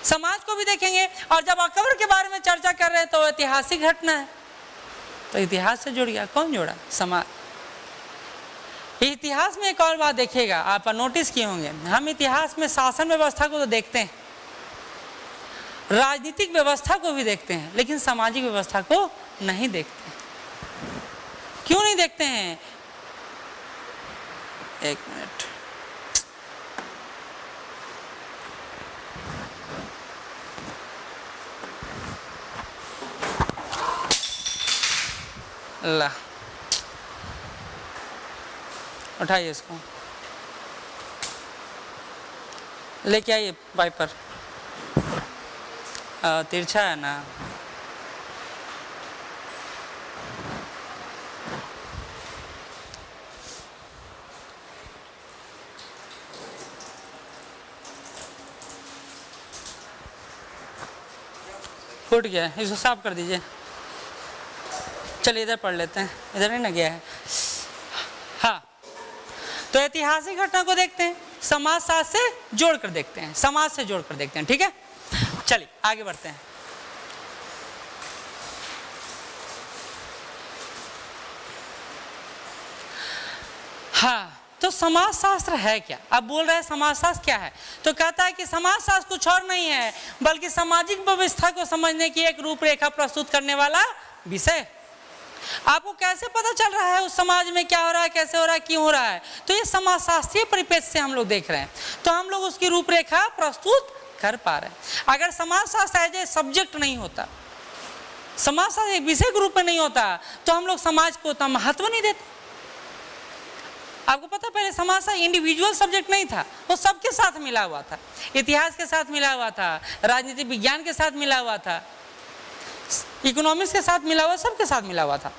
समाज को भी देखेंगे। और जब अकबर के बारे में चर्चा कर रहे हैं तो ऐतिहासिक घटना है, तो इतिहास से जुड़ गया। कौन जोड़ा? समाज। इतिहास में एक और बात देखिएगा, आप नोटिस किए होंगे, हम इतिहास में शासन व्यवस्था को तो देखते हैं, राजनीतिक व्यवस्था को भी देखते हैं, लेकिन सामाजिक व्यवस्था को नहीं देखते। क्यों नहीं देखते हैं? एक मिनट, ला उठाइए इसको, लेके आइए वाइपर। तिरछा है ना, फूट गया है, इसको साफ कर दीजिए। चलिए इधर पढ़ लेते हैं, इधर नहीं ना गया है। हाँ, तो ऐतिहासिक घटना को देखते हैं, समाज शास्त्र से जोड़कर देखते हैं, समाज से जोड़कर देखते हैं, ठीक है। चलिए आगे बढ़ते हैं। हाँ, तो समाज शास्त्र है क्या? अब बोल रहे हैं समाज शास्त्र क्या है, तो कहता है कि समाज शास्त्र कुछ और नहीं है बल्कि सामाजिक व्यवस्था को समझने की एक रूपरेखा प्रस्तुत करने वाला विषय। आपको कैसे पता चल रहा है उस समाज में क्या हो रहा है, कैसे हो रहा है, क्यों हो रहा है, तो ये समाज शास्त्रीय परिप्रेक्ष्य से हम लोग देख रहे हैं, तो हम लोग उसकी रूपरेखा प्रस्तुत कर पा रहे हैं। अगर समाज शास्त्र एज ए सब्जेक्ट नहीं होता, समाज शास्त्र एक विषय के रूप में नहीं होता, तो हम लोग समाज को उतना महत्व नहीं देते। आपको पता, पहले समाज शास्त्र इंडिविजुअल सब्जेक्ट नहीं था, वो सबके साथ मिला हुआ था, इतिहास के साथ मिला हुआ था, राजनीति विज्ञान के साथ मिला हुआ था, इकोनॉमिक्स के साथ मिला हुआ, सबके साथ मिला हुआ था।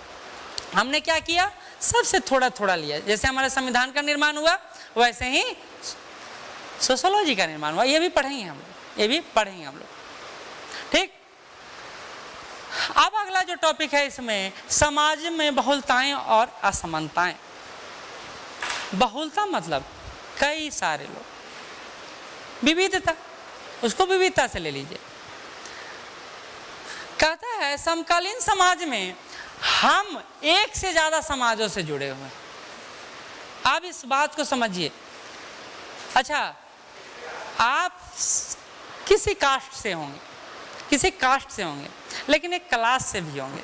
हमने क्या किया, सबसे थोड़ा थोड़ा लिया। जैसे हमारे संविधान का निर्माण हुआ वैसे ही सोशियोलॉजी का निर्माण हुआ, ये भी पढ़ेंगे हम लोग, ये भी पढ़ेंगे हम लोग, ठीक। अब अगला जो टॉपिक है इसमें, समाज में बहुलताएं और असमानताएं। बहुलता मतलब कई सारे लोग, विविधता, उसको विविधता से ले लीजिए। कहता है समकालीन समाज में हम एक से ज्यादा समाजों से जुड़े हुए हैं। आप इस बात को समझिए। अच्छा, आप किसी कास्ट से होंगे, किसी कास्ट से होंगे, लेकिन एक क्लास से भी होंगे,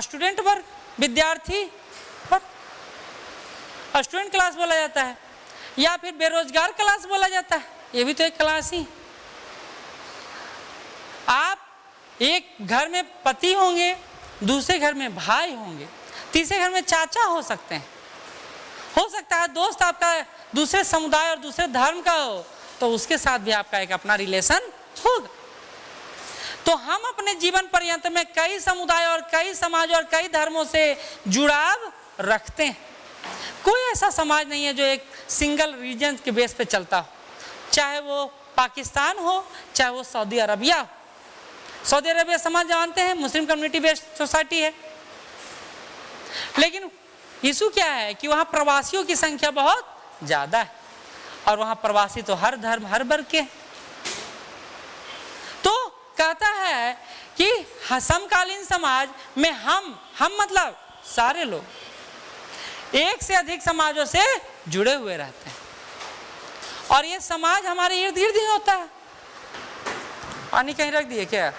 स्टूडेंट वर्ग, विद्यार्थी वर्ग, स्टूडेंट क्लास बोला जाता है, या फिर बेरोजगार क्लास बोला जाता है, ये भी तो एक क्लास ही। आप एक घर में पति होंगे, दूसरे घर में भाई होंगे, तीसरे घर में चाचा हो सकते हैं, हो सकता है दोस्त आपका दूसरे समुदाय और दूसरे धर्म का हो, तो उसके साथ भी आपका एक अपना रिलेशन होगा। तो हम अपने जीवन पर्यंत में कई समुदाय और कई समाज और कई धर्मों से जुड़ाव रखते हैं। कोई ऐसा समाज नहीं है जो एक सिंगल रीजन के बेस पे चलता हो, चाहे वो पाकिस्तान हो, चाहे वो सऊदी अरबिया हो। सऊदी अरबिया समाज जानते हैं, मुस्लिम कम्युनिटी बेस्ड सोसाइटी है, लेकिन इशू क्या है कि वहाँ प्रवासियों की संख्या बहुत ज़्यादा है, और वहाँ प्रवासी तो हर धर्म हर वर्ग के। तो कहता है कि समकालीन समाज में हम मतलब सारे लोग एक से अधिक समाजों से जुड़े हुए रहते हैं, और ये समाज हमारे इर्द गिर्द ही होता है। पानी कहीं रख दिए क्या?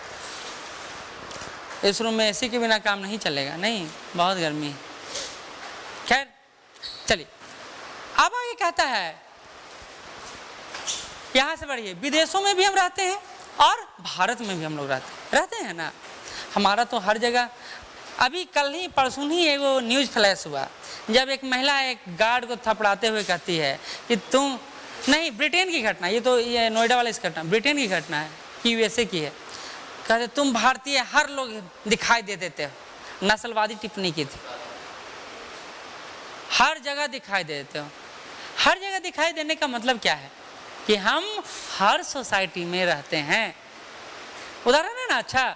इस रूम में एसी के बिना काम नहीं चलेगा, नहीं, बहुत गर्मी है। खैर चलिए, अब आगे कहता है, यहां से बढ़िए, विदेशों में भी हम रहते हैं और भारत में भी हम लोग रहते हैं ना। हमारा तो हर जगह, अभी कल ही परसों ही एगो न्यूज़ फ्लैश हुआ, जब एक महिला एक गार्ड को थपड़ाते हुए कहती है कि तुम, नहीं, ब्रिटेन की घटना, ये नोएडा वाला इस घटना ब्रिटेन की घटना है कि यूएसए की है, कहते तुम भारतीय हर लोग दिखाई दे देते हो। नस्लवादी टिप्पणी की थी, हर जगह दिखाई दे देते हो। हर जगह दिखाई देने का मतलब क्या है कि हम हर सोसाइटी में रहते हैं। उदाहरण है ना, अच्छा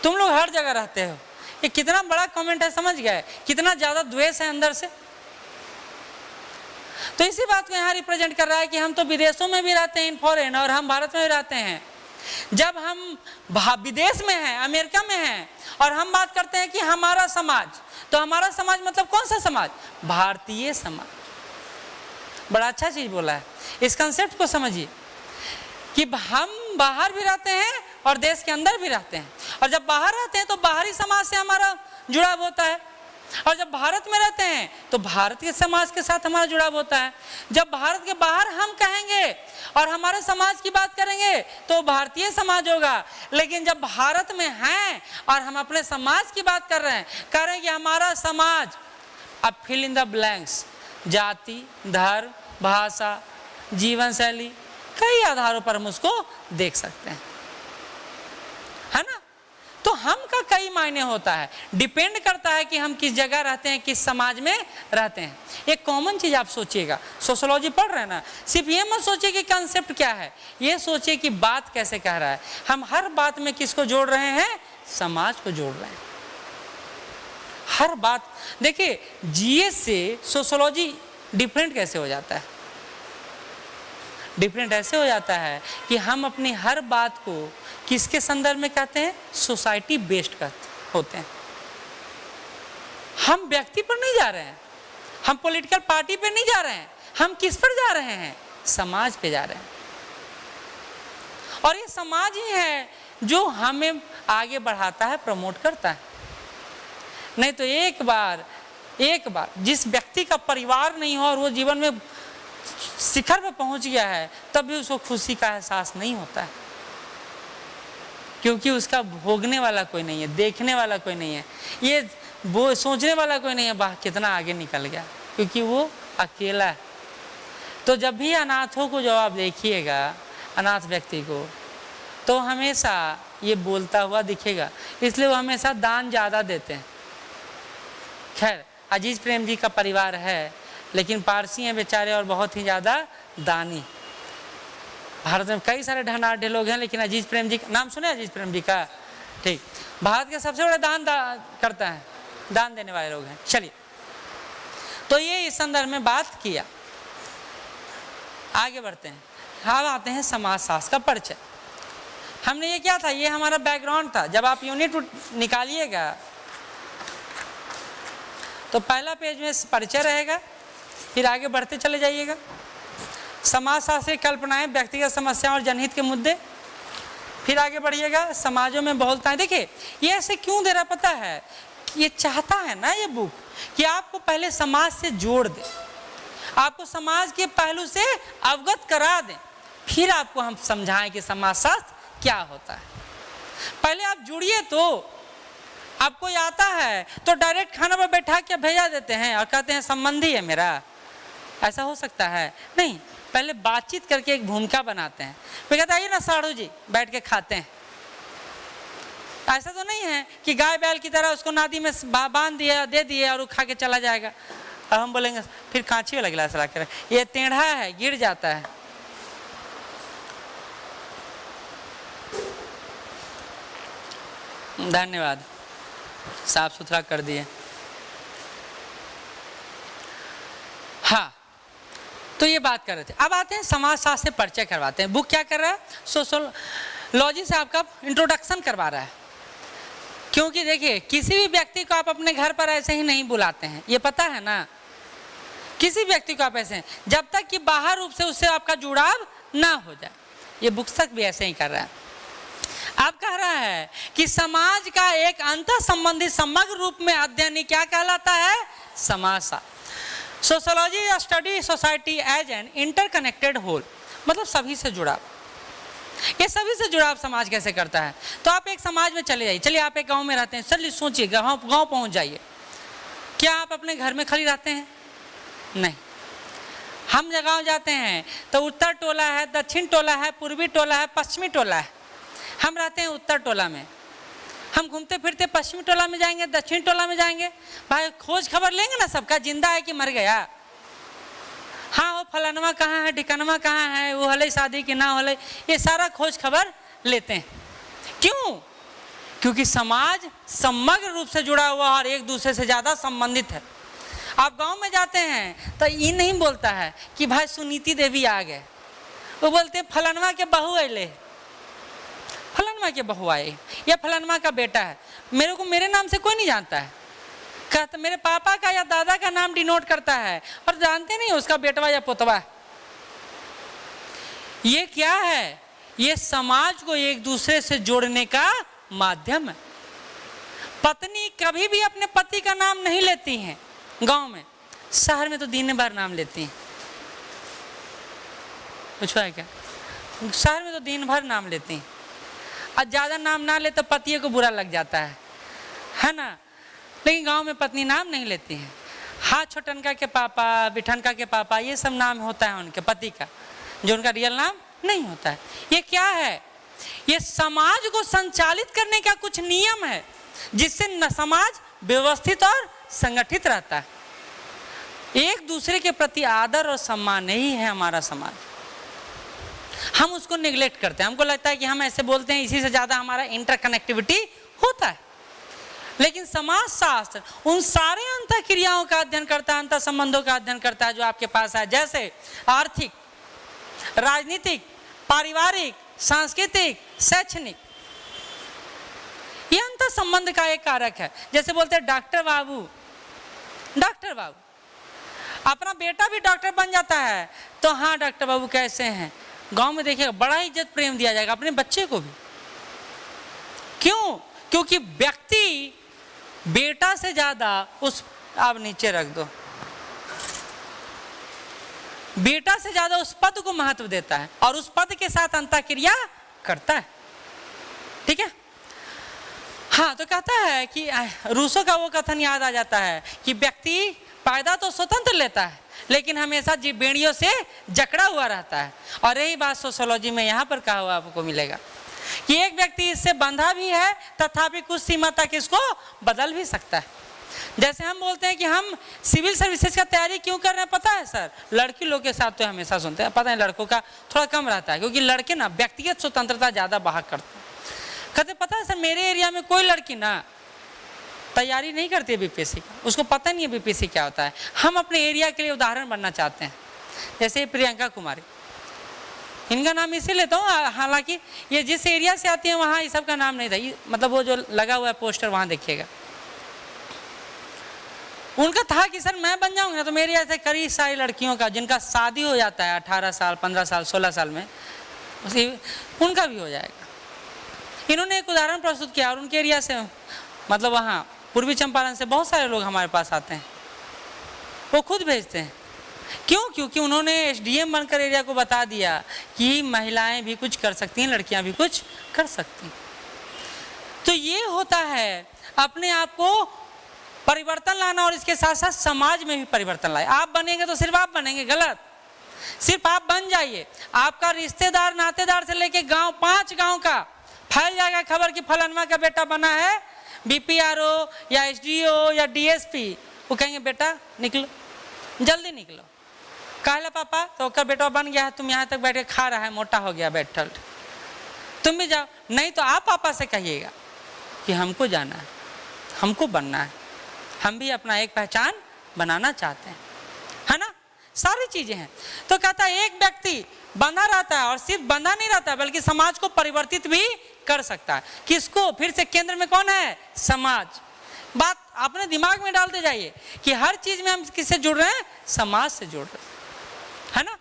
तुम लोग हर जगह रहते हो, ये कितना बड़ा कमेंट है, समझ गए कितना ज़्यादा द्वेष है अंदर से। तो इसी बात को यहाँ रिप्रेजेंट कर रहा है कि हम तो विदेशों में भी रहते हैं, इन फॉरेन, और हम भारत में भी रहते हैं। जब हम विदेश में हैं, अमेरिका में हैं, और हम बात करते हैं कि हमारा समाज, तो हमारा समाज मतलब कौन सा समाज? भारतीय समाज। बड़ा अच्छा चीज बोला है, इस कंसेप्ट को समझिए कि हम बाहर भी रहते हैं और देश के अंदर भी रहते हैं, और जब बाहर रहते हैं तो बाहरी समाज से हमारा जुड़ाव होता है, और जब भारत में रहते हैं तो भारतीय समाज के साथ हमारा जुड़ाव होता है। जब भारत के बाहर हम कहेंगे और हमारे समाज की बात करेंगे तो भारतीय समाज होगा, लेकिन जब भारत में हैं और हम अपने समाज की बात कर रहे हैं, कह रहे हैं कि हमारा समाज, अब फिल इन द ब्लैंक्स, जाति, धर्म, भाषा, जीवन शैली, कई आधारों पर हम उसको देख सकते हैं, है ना। तो हम का कई मायने होता है, डिपेंड करता है कि हम किस जगह रहते हैं, किस समाज में रहते हैं। एक कॉमन चीज आप सोचिएगा, सोशियोलॉजी पढ़ रहे हैं ना, सिर्फ ये मत सोचिए कि कंसेप्ट क्या है, ये सोचिए कि बात कैसे कह रहा है। हम हर बात में किसको जोड़ रहे हैं? समाज को जोड़ रहे हैं। हर बात देखिए, जीएस से सोशियोलॉजी डिफरेंट कैसे हो जाता है? डिफरेंट ऐसे हो जाता है कि हम अपनी हर बात को किसके संदर्भ में कहते हैं? सोसाइटी बेस्ड होते हैं। हम व्यक्ति पर नहीं जा रहे हैं, हम पॉलिटिकल पार्टी पे नहीं जा रहे हैं, हम किस पर जा रहे हैं? समाज पे जा रहे हैं। और ये समाज ही है जो हमें आगे बढ़ाता है, प्रमोट करता है। नहीं तो एक बार जिस व्यक्ति का परिवार नहीं हो और वो जीवन में शिखर पर पहुंच गया है, तब भी उसको खुशी का एहसास नहीं होता है, क्योंकि उसका भोगने वाला कोई नहीं है, देखने वाला कोई नहीं है, ये वो सोचने वाला कोई नहीं है, वाह कितना आगे निकल गया, क्योंकि वो अकेला है। तो जब भी अनाथों को जब आप देखिएगा, अनाथ व्यक्ति को, तो हमेशा ये बोलता हुआ दिखेगा, इसलिए वो हमेशा दान ज़्यादा देते हैं। खैर, अजीज प्रेम जी का परिवार है, लेकिन पारसी हैं बेचारे और बहुत ही ज़्यादा दानी। भारत में कई सारे धनाढ़ लोग हैं, लेकिन अजीज प्रेम जी, नाम सुने अजीज प्रेम जी का? ठीक, भारत के सबसे बड़े दान करता है, दान देने वाले लोग हैं। चलिए, तो ये इस संदर्भ में बात किया। आगे बढ़ते हैं, हम आते हैं समाजशास्त्र का परिचय। हमने ये क्या था, ये हमारा बैकग्राउंड था। जब आप यूनिट निकालिएगा तो पहला पेज में परिचय रहेगा, फिर आगे बढ़ते चले जाइएगा। समाजशास्त्र की कल्पनाएं, व्यक्तिगत समस्याएं और जनहित के मुद्दे, फिर आगे बढ़िएगा। समाजों में बहुलताएं, देखिए ये ऐसे क्यों दे रहा पता है? ये चाहता है ना ये बुक कि आपको पहले समाज से जोड़ दे, आपको समाज के पहलू से अवगत करा दें, फिर आपको हम समझाएं कि समाजशास्त्र क्या होता है। पहले आप जुड़िए तो आपको आता है तो डायरेक्ट खाना पर बैठा के भेजा देते हैं और कहते हैं संबंधी है मेरा, ऐसा हो सकता है? नहीं, पहले बातचीत करके एक भूमिका बनाते हैं। फिर कहते आइए ना साड़ू जी बैठ के खाते हैं। ऐसा तो नहीं है कि गाय बैल की तरह उसको नादी में बांध दिया दे दिए और वो खा के चला जाएगा। अब हम बोलेंगे फिर कांची वाला गिलास ला कर, ये टेढ़ा है गिर जाता है। धन्यवाद, साफ सुथरा कर दिए। हाँ, तो ये बात कर रहे थे। अब आते हैं समाजशास्त्र से परिचय करवाते हैं। बुक क्या कर रहा है? सोशियोलॉजी से आपका इंट्रोडक्शन करवा रहा है। क्योंकि देखिए किसी भी व्यक्ति को आप अपने घर पर ऐसे ही नहीं बुलाते हैं, ये पता है ना। किसी व्यक्ति को आप ऐसे, जब तक कि बाहर रूप से उससे आपका जुड़ाव ना हो जाए। ये बुक तक भी ऐसे ही कर रहा है। आप कह रहा है कि समाज का एक अंतर संबंधी समग्र रूप में अध्ययन क्या कहलाता है? समाजशास्त्र। Sociology study society as an interconnected whole, मतलब सभी से जुड़ाव। ये सभी से जुड़ाव समाज कैसे करता है? तो आप एक समाज में चले जाइए। चलिए आप एक गांव में रहते हैं, चलिए सोचिए गांव पहुंच जाइए। क्या आप अपने घर में खाली रहते हैं? नहीं। हम गांव जाते हैं तो उत्तर टोला है, दक्षिण टोला है, पूर्वी टोला है, पश्चिमी टोला है। हम रहते हैं उत्तर टोला में, हम घूमते फिरते पश्चिमी टोला में जाएंगे, दक्षिण टोला में जाएंगे। भाई खोज खबर लेंगे ना सबका, जिंदा है कि मर गया। हाँ वो फलानवा कहाँ है, ठिकानवा कहाँ है, वो हले शादी की ना हले, ये सारा खोज खबर लेते हैं। क्यों? क्योंकि समाज समग्र रूप से जुड़ा हुआ और एक दूसरे से ज़्यादा संबंधित है। आप गांव में जाते हैं तो ये नहीं बोलता है कि भाई सुनीति देवी आ गए, वो बोलते हैं फलानवा के बहू अले, फलानवा के बहू आए, या फलानवा का बेटा है। मेरे को मेरे नाम से कोई नहीं जानता है, कहता मेरे पापा का या दादा का नाम डिनोट करता है और जानते नहीं उसका बेटवा या पोतवा। ये क्या है? ये समाज को एक दूसरे से जोड़ने का माध्यम है। पत्नी कभी भी अपने पति का नाम नहीं लेती हैं गांव में, शहर में तो दिन भर नाम लेती हैं। पूछो है क्या? शहर में तो दिन भर नाम लेती हैं और ज़्यादा नाम ना ले तो पतियों को बुरा लग जाता है ना। लेकिन गांव में पत्नी नाम नहीं लेती है। हाँ छोटनका के पापा, बिठनका के पापा, ये सब नाम होता है उनके पति का, जो उनका रियल नाम नहीं होता है। ये क्या है? ये समाज को संचालित करने का कुछ नियम है जिससे समाज व्यवस्थित और संगठित रहता है। एक दूसरे के प्रति आदर और सम्मान नहीं है हमारा समाज, हम उसको निगलेक्ट करते हैं। हमको लगता है कि हम ऐसे बोलते हैं इसी से ज़्यादा हमारा इंटरकनेक्टिविटी होता है। लेकिन समाजशास्त्र उन सारे अंतर क्रियाओं का अध्ययन करता है, अंतर संबंधों का अध्ययन करता है जो आपके पास है, जैसे आर्थिक, राजनीतिक, पारिवारिक, सांस्कृतिक, शैक्षणिक। ये अंतर संबंध का एक कारक है। जैसे बोलते हैं डॉक्टर बाबू, डॉक्टर बाबू, अपना बेटा भी डॉक्टर बन जाता है तो हाँ डॉक्टर बाबू कैसे हैं, गांव में देखिएगा बड़ा इज्जत प्रेम दिया जाएगा अपने बच्चे को भी। क्यों? क्योंकि व्यक्ति बेटा से ज्यादा उस, आप नीचे रख दो, बेटा से ज्यादा उस पद को महत्व देता है और उस पद के साथ अंतःक्रिया करता है। ठीक है? हाँ, तो कहता है कि रूसों का वो कथन याद आ जाता है कि व्यक्ति फायदा तो स्वतंत्र लेता है लेकिन हमेशा बेड़ियों से जकड़ा हुआ रहता है। और यही बात सोशियोलॉजी में यहाँ पर कहा हुआ आपको मिलेगा कि एक व्यक्ति इससे बंधा भी है तथापि कुछ सीमा तक इसको बदल भी सकता है। जैसे हम बोलते हैं कि हम सिविल सर्विसेज का तैयारी क्यों कर रहे हैं पता है सर? लड़की लोग के साथ तो हमेशा सुनते हैं, पता है लड़कों का थोड़ा कम रहता है क्योंकि लड़के ना व्यक्तिगत स्वतंत्रता ज़्यादा बाहर करते हैं। कहते पता है सर मेरे एरिया में कोई लड़की ना तैयारी नहीं करती है बीपीएससी का, उसको पता नहीं है बीपीएससी क्या होता है। हम अपने एरिया के लिए उदाहरण बनना चाहते हैं। जैसे प्रियंका कुमारी, इनका नाम इसे लेता हूँ, हालांकि ये जिस एरिया से आती है वहाँ इस सब का नाम नहीं था, मतलब वो जो लगा हुआ है पोस्टर वहाँ देखिएगा। उनका था कि सर मैं बन जाऊँगा तो मेरे ऐसे कई सारी लड़कियों का जिनका शादी हो जाता है 18 साल 15 साल 16 साल में, उनका भी हो जाएगा। इन्होंने एक उदाहरण प्रस्तुत किया और उनके एरिया से मतलब वहाँ पूर्वी चंपारण से बहुत सारे लोग हमारे पास आते हैं, वो खुद भेजते हैं। क्यों? क्योंकि उन्होंने एसडीएम बनकर एरिया को बता दिया कि महिलाएं भी कुछ कर सकती हैं, लड़कियां भी कुछ कर सकती हैं। तो ये होता है अपने आप को परिवर्तन लाना, और इसके साथ साथ समाज में भी परिवर्तन लाए। आप बनेंगे तो सिर्फ आप बनेंगे, गलत। सिर्फ आप बन जाइए, आपका रिश्तेदार नातेदार से लेके गांव, 5 गांव का फैल जाएगा खबर कि फलाना का बेटा बना है बीपीआरओ या एसडीओ या डीएसपी। वो कहेंगे बेटा निकलो, जल्दी निकलो। कहला पापा तो उसका बेटा बन गया है, तुम यहाँ तक बैठ के खा रहा है, मोटा हो गया बैठल, तुम भी जाओ। नहीं तो आप पापा से कहिएगा कि हमको जाना है, हमको बनना है, हम भी अपना एक पहचान बनाना चाहते हैं, है ना। सारी चीजें हैं। तो कहता है एक व्यक्ति बंधा रहता है, और सिर्फ बंधा नहीं रहता बल्कि समाज को परिवर्तित भी कर सकता है। किसको? फिर से केंद्र में कौन है? समाज। बात अपने दिमाग में डालते जाइए कि हर चीज में हम किससे जुड़ रहे हैं? समाज से जुड़ रहे हैं, है ना।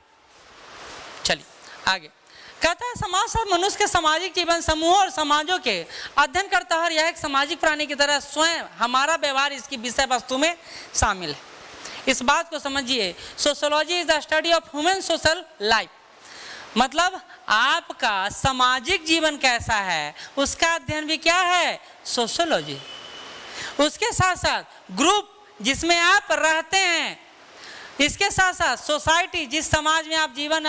चलिए आगे कहता है समाज और मनुष्य के सामाजिक जीवन समूह और समाजों के अध्ययन करता है। यह एक सामाजिक प्राणी की तरह स्वयं हमारा व्यवहार इसकी विषय वस्तु में शामिल है। इस बात को समझिए, sociology is the study of human social life. मतलब आपका सामाजिक जीवन कैसा है उसका अध्ययन भी क्या है? सोशियोलॉजी। उसके साथ साथ ग्रुप जिसमें आप रहते हैं, इसके साथ साथ सोसाइटी जिस समाज में आप जीवन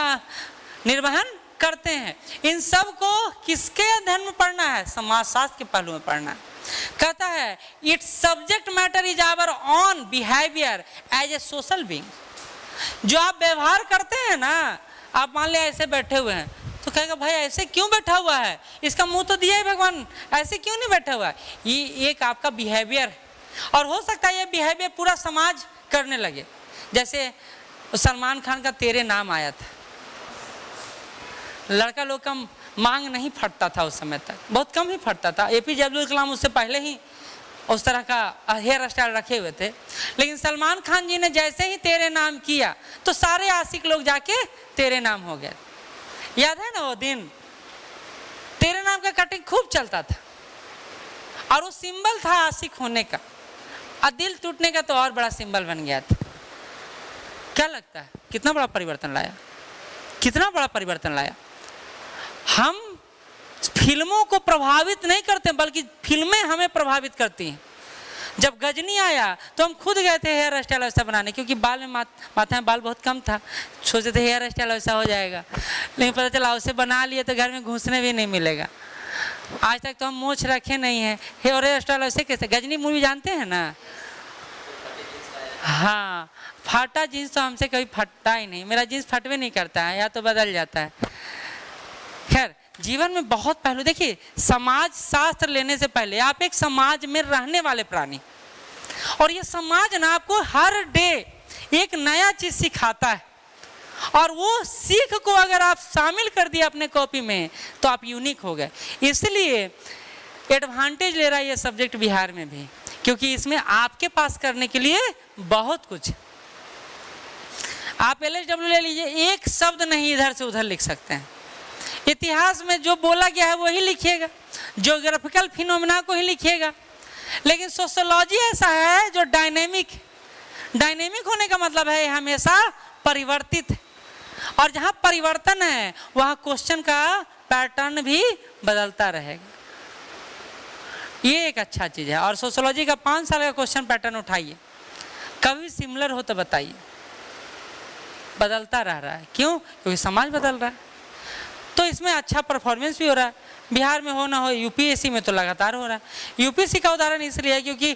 निर्वहन करते हैं, इन सब को किसके अध्ययन में पढ़ना है? समाजशास्त्र के पहलू में पढ़ना है। कहता है its subject matter is our on behaviour as a social being. जो आप व्यवहार करते हैं ना, आप मान लिया ऐसे बैठे हुए हैं तो कहेगा भाई ऐसे क्यों बैठा हुआ है, इसका मुंह तो दिया है भगवान, ऐसे क्यों नहीं बैठा हुआ है। ये एक आपका बिहेवियर है, और हो सकता है ये बिहेवियर पूरा समाज करने लगे। जैसे सलमान खान का तेरे नाम आया था, लड़का लोग का मांग नहीं फटता था उस समय तक, बहुत कम ही फटता था। एपीजे अब्दुल कलाम उससे पहले ही उस तरह का हेयर स्टाइल रखे हुए थे, लेकिन सलमान खान जी ने जैसे ही तेरे नाम किया तो सारे आशिक लोग जाके तेरे नाम हो गए। याद है ना वो दिन? तेरे नाम का कटिंग खूब चलता था, और वो सिंबल था आशिक होने का, और दिल टूटने का तो और बड़ा सिंबल बन गया था। क्या लगता है कितना बड़ा परिवर्तन लाया? कितना बड़ा परिवर्तन लाया। हम फिल्मों को प्रभावित नहीं करते बल्कि फिल्में हमें प्रभावित करती हैं। जब गजनी आया तो हम खुद गए थे हेयर स्टाइल वैसा बनाने, क्योंकि बाल में माथा में बाल बहुत कम था, सोचे थे हेयर स्टाइल वैसा हो जाएगा, लेकिन पता चला उसे बना लिए तो घर में घुसने भी नहीं मिलेगा। आज तक तो हम मूछ रखे नहीं हैं, हेयर स्टाइल वैसे कैसे। गजनी मूवी जानते हैं ना? हाँ, फाटा जीन्स तो हमसे कभी फटता ही नहीं, मेरा जीन्स फटवे नहीं करता है, या तो बदल जाता है। खैर जीवन में बहुत पहलू। देखिए समाज शास्त्र लेने से पहले आप एक समाज में रहने वाले प्राणी, और ये समाज ना आपको हर डे एक नया चीज सिखाता है, और वो सीख को अगर आप शामिल कर दिए अपने कॉपी में तो आप यूनिक हो गए। इसलिए एडवांटेज ले रहा है ये सब्जेक्ट बिहार में भी, क्योंकि इसमें आपके पास करने के लिए बहुत कुछ। आप LSW ले लीजिए, एक शब्द नहीं इधर से उधर लिख सकते हैं। इतिहास में जो बोला गया है वही लिखिएगा, ज्योग्राफिकल फिनोमेना को ही लिखिएगा। लेकिन सोशियोलॉजी ऐसा है जो डायनेमिक होने का मतलब है हमेशा परिवर्तित है, और जहाँ परिवर्तन है वहाँ क्वेश्चन का पैटर्न भी बदलता रहेगा। ये एक अच्छा चीज़ है। और सोशियोलॉजी का 5 साल का क्वेश्चन पैटर्न उठाइए, कभी सिमिलर हो तो बताइए। बदलता रह रहा है, क्यों? क्योंकि समाज बदल रहा है। तो इसमें अच्छा परफॉर्मेंस भी हो रहा है। बिहार में हो ना हो, यूपीएससी में तो लगातार हो रहा है। यूपीएससी का उदाहरण इसलिए है क्योंकि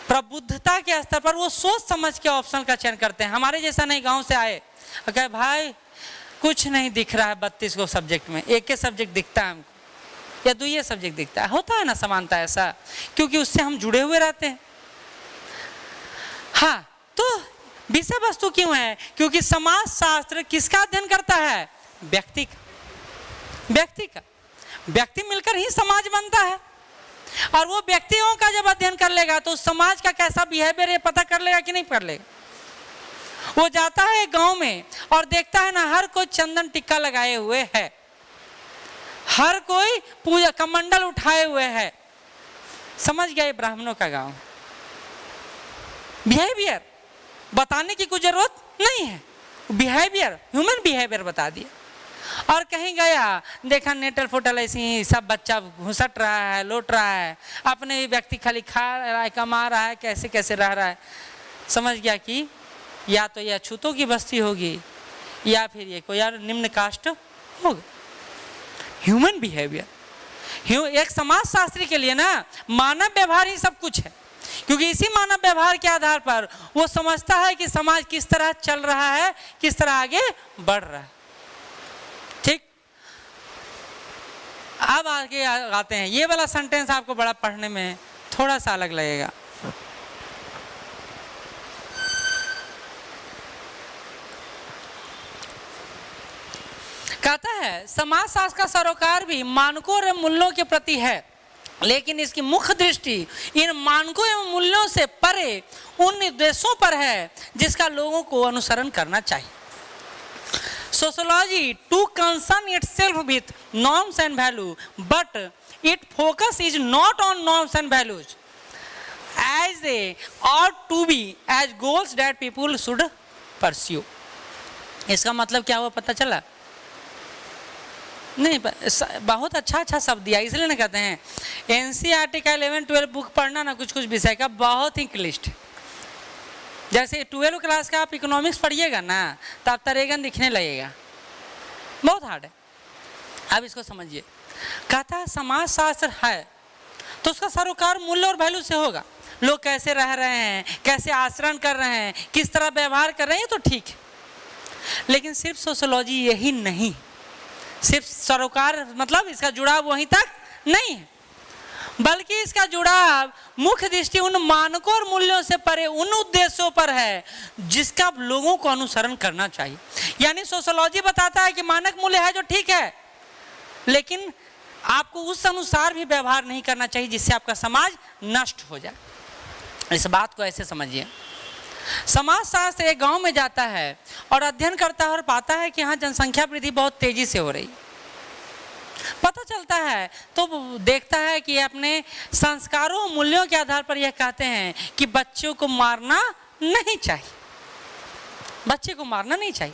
प्रबुद्धता के स्तर पर वो सोच समझ के ऑप्शन का चयन करते हैं। हमारे जैसा नहीं, गांव से आए और कहे भाई कुछ नहीं दिख रहा है 32 को सब्जेक्ट में, एक के सब्जेक्ट दिखता है हमको, या 2 सब्जेक्ट दिखता है। होता है ना समानता ऐसा, क्योंकि उससे हम जुड़े हुए रहते हैं। हाँ, तो विषय वस्तु क्यों है? क्योंकि समाज शास्त्र किसका अध्ययन करता है? व्यक्ति का। व्यक्ति मिलकर ही समाज बनता है, और वो व्यक्तियों का जब अध्ययन कर लेगा तो समाज का कैसा बिहेवियर है पता कर लेगा कि नहीं कर लेगा। वो जाता है गांव में और देखता है ना, हर कोई चंदन टिक्का लगाए हुए है, हर कोई पूजा कमंडल उठाए हुए है, समझ गया ये ब्राह्मणों का गांव। बिहेवियर बताने की कोई जरूरत नहीं है, बिहेवियर ह्यूमन बिहेवियर बता दिया। और कहीं गया देखा नेटल फोटल ऐसी ही सब बच्चा घुसट रहा है, लौट रहा है, अपने व्यक्ति खाली खा रहा है, कमा रहा है, कैसे कैसे रह रहा है। समझ गया कि या तो यह अछूतों की बस्ती होगी या फिर ये कोई यार निम्न कास्ट होगा। ह्यूमन बिहेवियर एक समाज शास्त्री के लिए ना मानव व्यवहार ही सब कुछ है, क्योंकि इसी मानव व्यवहार के आधार पर वो समझता है कि समाज किस तरह चल रहा है, किस तरह आगे बढ़ रहा है। ठीक, अब आगे आते हैं। ये वाला सेंटेंस आपको बड़ा पढ़ने में थोड़ा सा अलग लगेगा। कहता है समाजशास्त्र का सरोकार भी मानकों और मूल्यों के प्रति है, लेकिन इसकी मुख्य दृष्टि इन मानकों एवं मूल्यों से परे उन उद्देश्यों पर है जिसका लोगों को अनुसरण करना चाहिए। Sociology to concern itself with norms and value, but it focus is not on norms and values as they ought to be as goals that people should pursue. इसका मतलब क्या हुआ पता चला? नहीं, बहुत अच्छा शब्द दिया, इसलिए ना कहते हैं एनसीईआरटी का 11-12 बुक पढ़ना ना कुछ कुछ विषय का बहुत ही क्लिष्ट। जैसे 12 क्लास का आप इकोनॉमिक्स पढ़िएगा ना तो आप तरेगन दिखने लगेगा, बहुत हार्ड है। अब इसको समझिए। कहता है समाज शास्त्र है तो उसका सरोकार मूल्य और वैल्यू से होगा। लोग कैसे रह रहे हैं, कैसे आचरण कर रहे हैं, किस तरह व्यवहार कर रहे हैं, तो ठीक है। लेकिन सिर्फ सोशियोलॉजी यही नहीं, सिर्फ सरोकार मतलब इसका जुड़ाव वहीं तक नहीं है, बल्कि इसका जुड़ाव मुख्य दृष्टि उन मानकों और मूल्यों से परे उन उद्देश्यों पर है जिसका लोगों को अनुसरण करना चाहिए। यानी सोशियोलॉजी बताता है कि मानक मूल्य है जो ठीक है, लेकिन आपको उस अनुसार भी व्यवहार नहीं करना चाहिए जिससे आपका समाज नष्ट हो जाए। इस बात को ऐसे समझिए। समाजशास्त्र एक गांव में जाता है और अध्ययन करता है और पाता है कि यहाँ जनसंख्या वृद्धि बहुत तेजी से हो रही। पता चलता है तो देखता है कि अपने संस्कारों और मूल्यों के आधार पर यह कहते हैं कि बच्चों को मारना नहीं चाहिए, बच्चे को मारना नहीं चाहिए।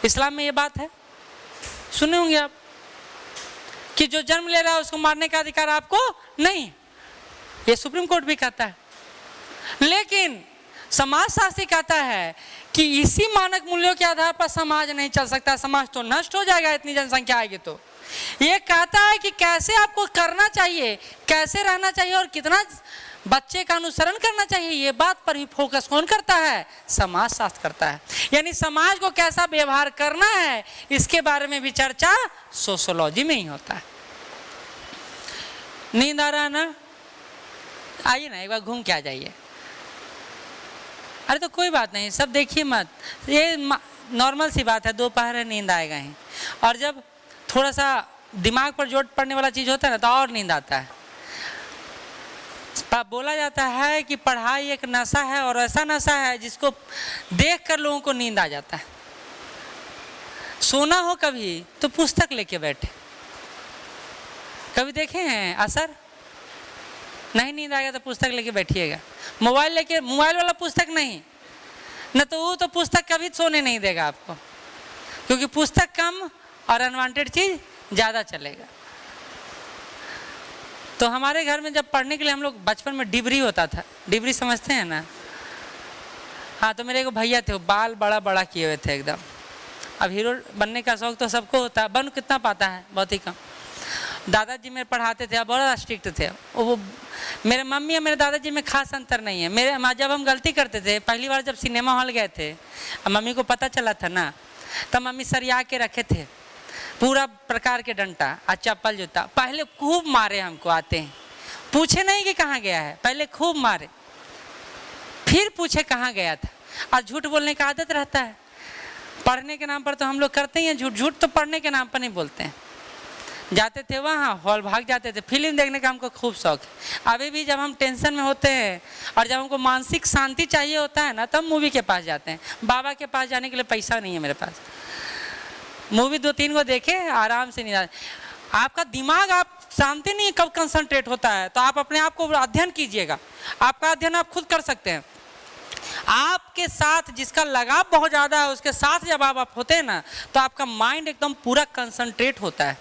इस्लाम में ये बात है, सुने होंगे आप, कि जो जन्म ले रहा है उसको मारने का अधिकार आपको नहीं, ये सुप्रीम कोर्ट भी कहता है। लेकिन समाजशास्त्री कहता है कि इसी मानक मूल्यों के आधार पर समाज नहीं चल सकता, समाज तो नष्ट हो जाएगा इतनी जनसंख्या आएगी तो। ये कहता है कि कैसे आपको करना चाहिए, कैसे रहना चाहिए और कितना बच्चे का अनुसरण करना चाहिए, ये बात पर ही फोकस कौन करता है? समाजशास्त्र करता है। यानी समाज को कैसा व्यवहार करना है इसके बारे में भी चर्चा सोशियोलॉजी में ही होता है। नींद आ रहा है ना? आइए ना एक बार घूम के आ जाइए। अरे तो कोई बात नहीं, सब देखिए मत, ये नॉर्मल सी बात है, दोपहर है नींद आएगा ही। और जब थोड़ा सा दिमाग पर जोर पड़ने वाला चीज़ होता है ना तो और नींद आता है। बोला जाता है कि पढ़ाई एक नशा है और ऐसा नशा है जिसको देखकर लोगों को नींद आ जाता है। सोना हो कभी तो पुस्तक लेके बैठे, कभी देखे हैं असर? नहीं नींद आएगा तो पुस्तक लेके बैठिएगा। मोबाइल लेके, मोबाइल वाला पुस्तक नहीं, न तो वो तो पुस्तक कभी सोने नहीं देगा आपको, क्योंकि पुस्तक कम और अनवांटेड चीज़ ज़्यादा चलेगा। तो हमारे घर में जब पढ़ने के लिए हम लोग बचपन में डिबरी होता था, डिबरी समझते हैं ना? हाँ, तो मेरे को भैया थे, वो बाल बड़ा बड़ा किए हुए थे एकदम। अब हीरो बनने का शौक तो सबको होता है, बन कितना पाता है, बहुत ही कम। दादाजी मेरे पढ़ाते थे, बड़ा स्ट्रिक्ट थे वो। मेरे मम्मी और मेरे दादाजी में खास अंतर नहीं है। मेरे जब हम गलती करते थे, पहली बार जब सिनेमा हॉल गए थे, मम्मी को पता चला था ना, तब मम्मी सरिया के रखे थे पूरा प्रकार के डंटा और चप्पल जूता। पहले खूब मारे हमको, आते हैं पूछे नहीं कि कहाँ गया है, पहले खूब मारे, फिर पूछे कहाँ गया था। और झूठ बोलने का आदत रहता है, पढ़ने के नाम पर तो हम लोग करते ही हैं झूठ। झूठ तो पढ़ने के नाम पर नहीं बोलते हैं। जाते थे वहाँ हॉल, भाग जाते थे। फिल्म देखने का हमको खूब शौक है। अभी भी जब हम टेंशन में होते हैं और जब हमको मानसिक शांति चाहिए होता है ना, तब मूवी के पास जाते हैं। बाबा के पास जाने के लिए पैसा नहीं है मेरे पास। मूवी 2-3 को देखे, आराम से नींद। आपका दिमाग आप जानते नहीं कब कंसंट्रेट होता है, तो आप अपने आप को अध्ययन कीजिएगा। आपका अध्ययन आप खुद कर सकते हैं। आपके साथ जिसका लगाव बहुत ज़्यादा है उसके साथ जब आप होते हैं ना, तो आपका माइंड एकदम पूरा कंसंट्रेट होता है।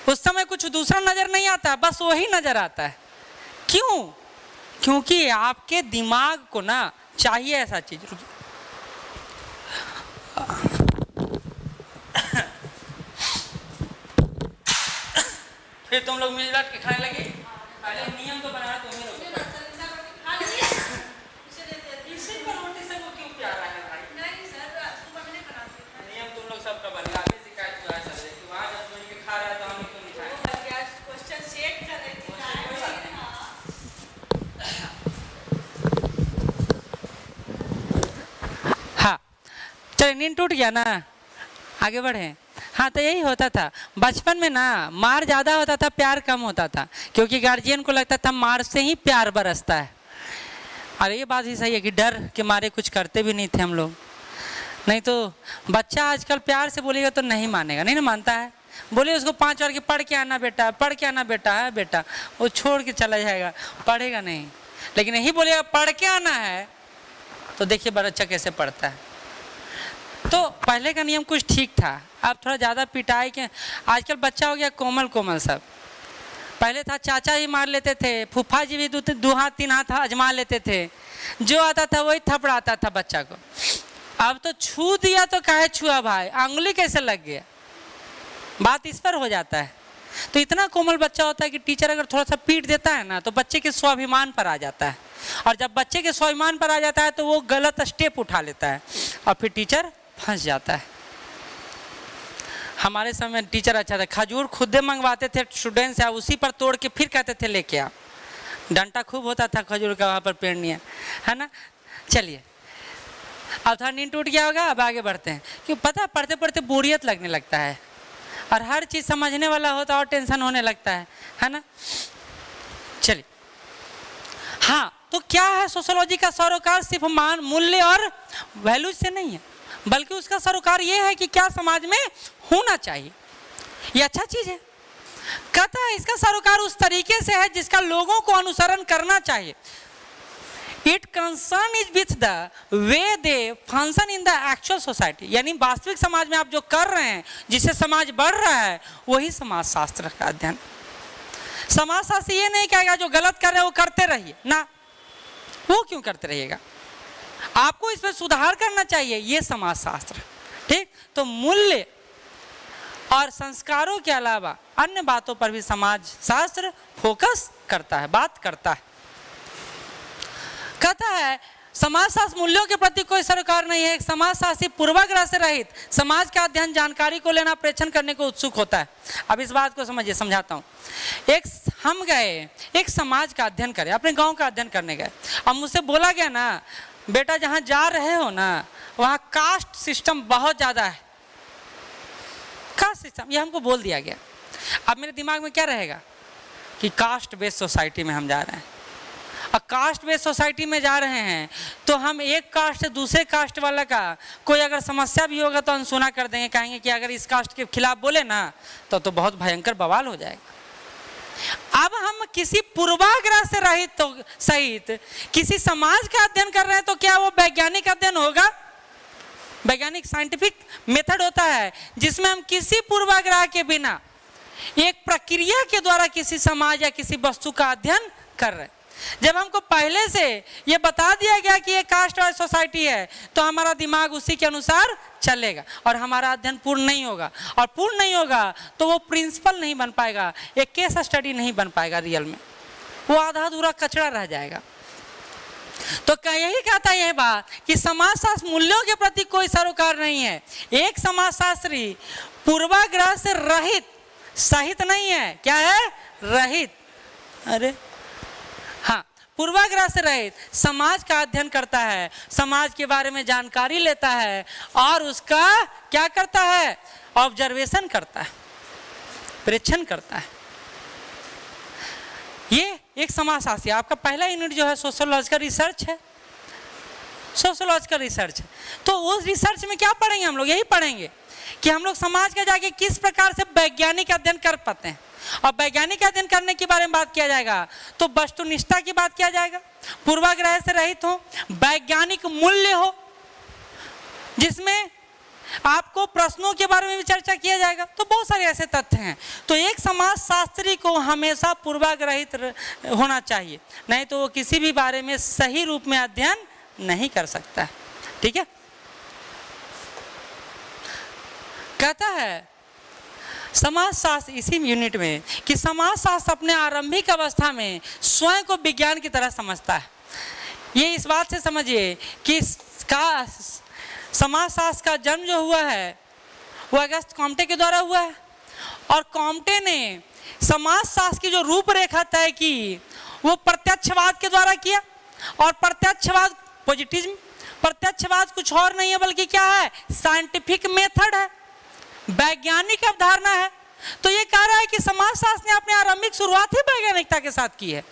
उस समय कुछ दूसरा नज़र नहीं आता है, बस वही नज़र आता है। क्यों? क्योंकि आपके दिमाग को ना चाहिए ऐसा चीज़। फिर तुम लोग मिल के खाने लगे। पहले नियम तो बनाया तुम ही लोग। इसी पर रोटी से वो क्यों प्यारा है भाई? नहीं सर, सुबह में नहीं बनाते हैं। नियम तुम लोग सबका बनेगा। आगे शिकायत जो है चल रही कि वहाँ जब मिल के खा रहा है तो हम क्यों नहीं खाए? वो क्या क्वेश्चन सेट कर रहे थे। हाँ, चलिए नींद टूट गया ना, आगे बढ़े। हाँ, तो यही होता था बचपन में ना, मार ज़्यादा होता था, प्यार कम होता था, क्योंकि गार्जियन को लगता था मार से ही प्यार बरसता है। और ये बात ही सही है कि डर के मारे कुछ करते भी नहीं थे हम लोग। नहीं तो बच्चा आजकल प्यार से बोलेगा तो नहीं मानेगा, नहीं ना मानता है। बोले उसको 5 बार कि पढ़ के आना बेटा, पढ़ के आना बेटा, है बेटा, वो छोड़ के चला जाएगा, पढ़ेगा नहीं। लेकिन यही बोलेगा पढ़ के आना है, तो देखिए बच्चा कैसे पढ़ता है। तो पहले का नियम कुछ ठीक था, अब थोड़ा ज़्यादा पिटाई के। आजकल बच्चा हो गया कोमल कोमल सब। पहले था चाचा ही मार लेते थे, फूफा जी भी 2 हाथ 3 हाथ आजमा लेते थे, जो आता था वही थपड़ाता था बच्चा को। अब तो छू दिया तो काहे छुआ भाई, अंगुली कैसे लग गया, बात इस पर हो जाता है। तो इतना कोमल बच्चा होता है कि टीचर अगर थोड़ा सा पीट देता है ना, तो बच्चे के स्वाभिमान पर आ जाता है। और जब बच्चे के स्वाभिमान पर आ जाता है तो वो गलत स्टेप उठा लेता है और फिर टीचर फंस जाता है। हमारे समय टीचर अच्छा था, खजूर खुदे मंगवाते थे स्टूडेंट से, उसी पर तोड़ के फिर कहते थे लेके आ। डंटा खूब होता था खजूर का, वहाँ पर पेड़ नहीं है ना। चलिए, अब थोड़ा नींद टूट गया होगा, अब आगे बढ़ते हैं। क्यों पता, पढ़ते पढ़ते बोरियत लगने लगता है और हर चीज़ समझने वाला होता और टेंशन होने लगता है ना। चलिए, हाँ, तो क्या है सोशियोलॉजी का सरोकार? सिर्फ मान, मूल्य और वैल्यूज से नहीं है, बल्कि उसका सरोकार ये है कि क्या समाज में होना चाहिए। ये अच्छा चीज़ है। कहता है इसका सरोकार उस तरीके से है जिसका लोगों को अनुसरण करना चाहिए। It concern is with the way they function in the actual society. यानी वास्तविक समाज में आप जो कर रहे हैं, जिससे समाज बढ़ रहा है, वही समाज शास्त्र का अध्ययन। समाज शास्त्र ये नहीं कहेगा जो गलत कर रहे हैं वो करते रहिए ना, वो क्यों करते रहिएगा, आपको इस पर सुधार करना चाहिए, ये समाज शास्त्र। ठीक, तो मूल्य और संस्कारों के अलावा अन्य बातों पर भी समाज शास्त्र फोकस करता है, बात करता है। कहता है समाज शास्त्र मूल्यों के प्रति कोई सरोकार नहीं है। समाज शास्त्री पूर्वाग्रह से रहित समाज का अध्ययन, जानकारी को लेना, प्रेक्षण करने को उत्सुक होता है। अब इस बात को समझिए, समझाता हूँ। हम गए एक समाज का अध्ययन करें, अपने गांव का अध्ययन करने गए। अब मुझसे बोला गया ना, बेटा जहाँ जा रहे हो ना वहाँ कास्ट सिस्टम बहुत ज़्यादा है। कास्ट सिस्टम, ये हमको बोल दिया गया। अब मेरे दिमाग में क्या रहेगा कि कास्ट बेस्ड सोसाइटी में हम जा रहे हैं। और कास्ट बेस्ड सोसाइटी में जा रहे हैं तो हम एक कास्ट से दूसरे कास्ट वाला का कोई अगर समस्या भी होगा तो अनसुना कर देंगे, कहेंगे कि अगर इस कास्ट के खिलाफ बोले ना तो बहुत भयंकर बवाल हो जाएगा। अब हम किसी पूर्वाग्रह से रहित तो सहित किसी समाज का अध्ययन कर रहे हैं, तो क्या वो वैज्ञानिक अध्ययन होगा? वैज्ञानिक साइंटिफिक मेथड होता है जिसमें हम किसी पूर्वाग्रह के बिना एक प्रक्रिया के द्वारा किसी समाज या किसी वस्तु का अध्ययन कर रहे हैं। जब हमको पहले से ये बता दिया गया कि ये कास्ट वाइज सोसाइटी है, तो हमारा दिमाग उसी के अनुसार चलेगा और हमारा अध्ययन पूर्ण नहीं होगा। और पूर्ण नहीं होगा तो वो प्रिंसिपल नहीं बन पाएगा, एक केस स्टडी नहीं बन पाएगा रियल में, वो आधा अधूरा कचरा रह जाएगा। तो यही कहता है यह बात कि समाजशास्त्र मूल्यों के प्रति कोई सरोकार नहीं है। एक समाजशास्त्री पूर्वाग्रह से रहित, सहित नहीं है, क्या है? रहित। अरे हाँ, पूर्वाग्रह से रहित समाज का अध्ययन करता है, समाज के बारे में जानकारी लेता है और उसका क्या करता है? ऑब्जर्वेशन करता है, प्रेक्षण करता है। ये एक समाजशास्त्री। आपका पहला यूनिट जो है सोशियोलॉजिकल रिसर्च है, सोशियोलॉजिकल रिसर्च है। तो उस रिसर्च में क्या पढ़ेंगे हम लोग? यही पढ़ेंगे कि हम लोग समाज का जाके किस प्रकार से वैज्ञानिक अध्ययन कर पाते हैं। और वैज्ञानिक अध्ययन करने के बारे में बात किया जाएगा तो वस्तुनिष्ठता की बात किया जाएगा, पूर्वाग्रह से रहित हो, वैज्ञानिक मूल्य हो, जिसमें आपको प्रश्नों के बारे में भी चर्चा किया जाएगा। तो बहुत सारे ऐसे तथ्य हैं। तो एक समाजशास्त्री को हमेशा पूर्वाग्रहित होना चाहिए, नहीं तो वो किसी भी बारे में सही रूप में अध्ययन नहीं कर सकता है। ठीक है, कहता है समाजशास्त्र इसी यूनिट में कि समाजशास्त्र अपने आरंभिक अवस्था में स्वयं को विज्ञान की तरह समझता है। ये इस बात से समझिए कि समाजशास्त्र का जन्म जो हुआ है वो अगस्त कॉम्टे के द्वारा हुआ है, और कॉम्टे ने समाजशास्त्र की जो रूपरेखा तय की वो प्रत्यक्षवाद के द्वारा किया। और प्रत्यक्षवाद पॉजिटिज्म, प्रत्यक्षवाद कुछ और नहीं है बल्कि क्या है, साइंटिफिक मेथड है, वैज्ञानिक अवधारणा है। तो ये कह रहा है कि समाजशास्त्र ने अपनी आरंभिक शुरुआत ही वैज्ञानिकता के साथ की है,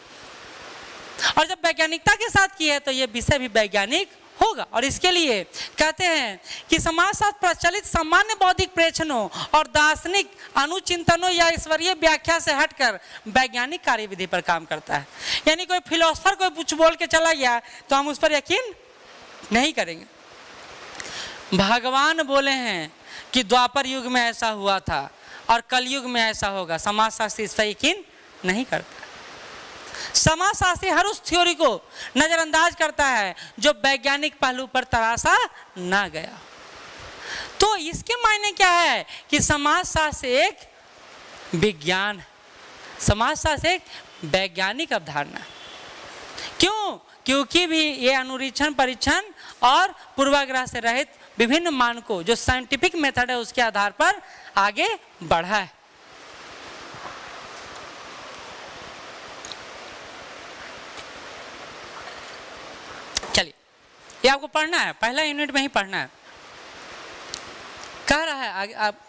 और जब वैज्ञानिकता के साथ की है तो ये विषय भी वैज्ञानिक होगा। और इसके लिए कहते हैं कि समाजशास्त्र प्रचलित सामान्य बौद्धिक प्रेक्षणों और दार्शनिक अनुचिंतनों या ईश्वरीय व्याख्या से हटकर वैज्ञानिक कार्यविधि पर काम करता है। यानी कोई फिलोसफर कोई कुछ बोल के चला गया तो हम उस पर यकीन नहीं करेंगे। भगवान बोले हैं कि द्वापर युग में ऐसा हुआ था और कलयुग में ऐसा होगा, समाजशास्त्री इस पर यकीन नहीं करता। समाजशास्त्री हर उस थ्योरी को नजरअंदाज करता है जो वैज्ञानिक पहलू पर तराशा ना गया। तो इसके मायने क्या है कि समाजशास्त्र एक विज्ञान, समाजशास्त्र एक वैज्ञानिक अवधारणा। क्यों? क्योंकि भी ये अनुरीक्षण, परीक्षण और पूर्वाग्रह से रहित विभिन्न मानकों जो साइंटिफिक मेथड है उसके आधार पर आगे बढ़ा है। चलिए, ये आपको पढ़ना है, पहला यूनिट में ही पढ़ना है। कह रहा है आगे आप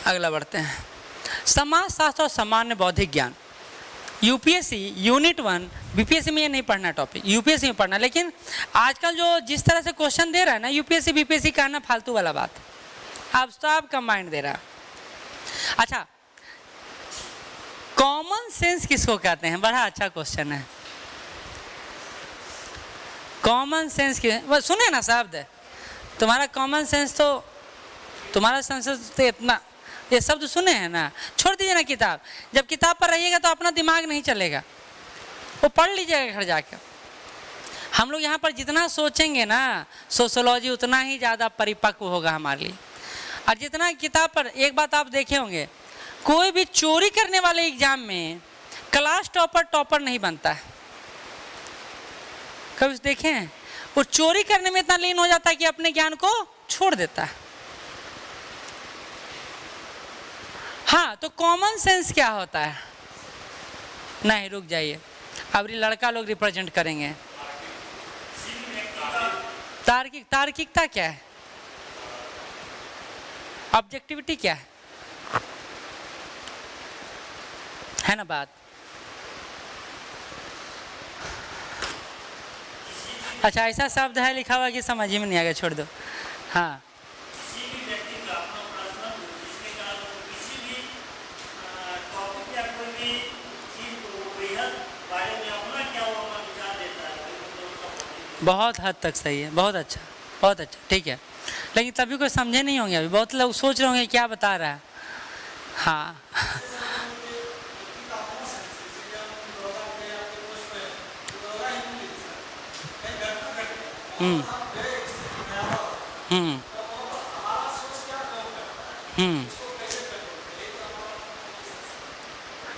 अगला बढ़ते हैं। समाजशास्त्र और सामान्य बौद्धिक ज्ञान, यूपीएससी यूनिट 1, बीपीएससी में ये नहीं पढ़ना टॉपिक, यूपीएससी में पढ़ना। लेकिन आजकल जो जिस तरह से क्वेश्चन दे रहा है ना, यूपीएससी बीपीएससी कहना फालतू वाला बात, आप सब कंबाइंड दे रहा है। अच्छा, कॉमन सेंस किसको कहते हैं? बड़ा अच्छा क्वेश्चन है। कॉमन सेंस की सुने ना शब्द, तुम्हारा कॉमन सेंस तो, तुम्हारा सेंस तो इतना, ये शब्द सुने हैं ना, छोड़ दीजिए ना किताब। जब किताब पर रहिएगा तो अपना दिमाग नहीं चलेगा, वो पढ़ लीजिएगा घर जाकर। हम लोग यहाँ पर जितना सोचेंगे ना सोशियोलॉजी, उतना ही ज़्यादा परिपक्व होगा हमारे लिए। और जितना किताब पर, एक बात आप देखे होंगे, कोई भी चोरी करने वाले एग्जाम में क्लास टॉपर नहीं बनता है। कभी देखे हैं? वो चोरी करने में इतना लीन हो जाता है कि अपने ज्ञान को छोड़ देता है। हाँ, तो कॉमन सेंस क्या होता है? नहीं, रुक जाइए, अब लड़का लोग रिप्रेजेंट करेंगे। तार्किकता क्या है? ऑब्जेक्टिविटी क्या है ना बात? अच्छा, ऐसा शब्द है लिखा हुआ कि समझ ही में नहीं आ गया, छोड़ दो। हाँ, बहुत हद तक सही है, बहुत अच्छा, बहुत अच्छा, ठीक है। लेकिन तभी कोई समझे नहीं होंगे, अभी बहुत लोग सोच रहे होंगे क्या बता रहा है। हाँ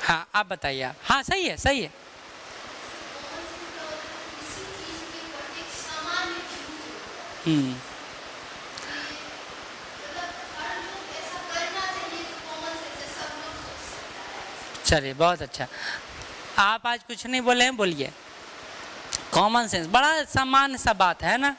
हाँ, आप बताइए। हाँ, सही है, सही है। चलिए, बहुत अच्छा। आप आज कुछ नहीं बोले हैं, बोलिए। कॉमन सेंस बड़ा सामान्य सा बात है ना।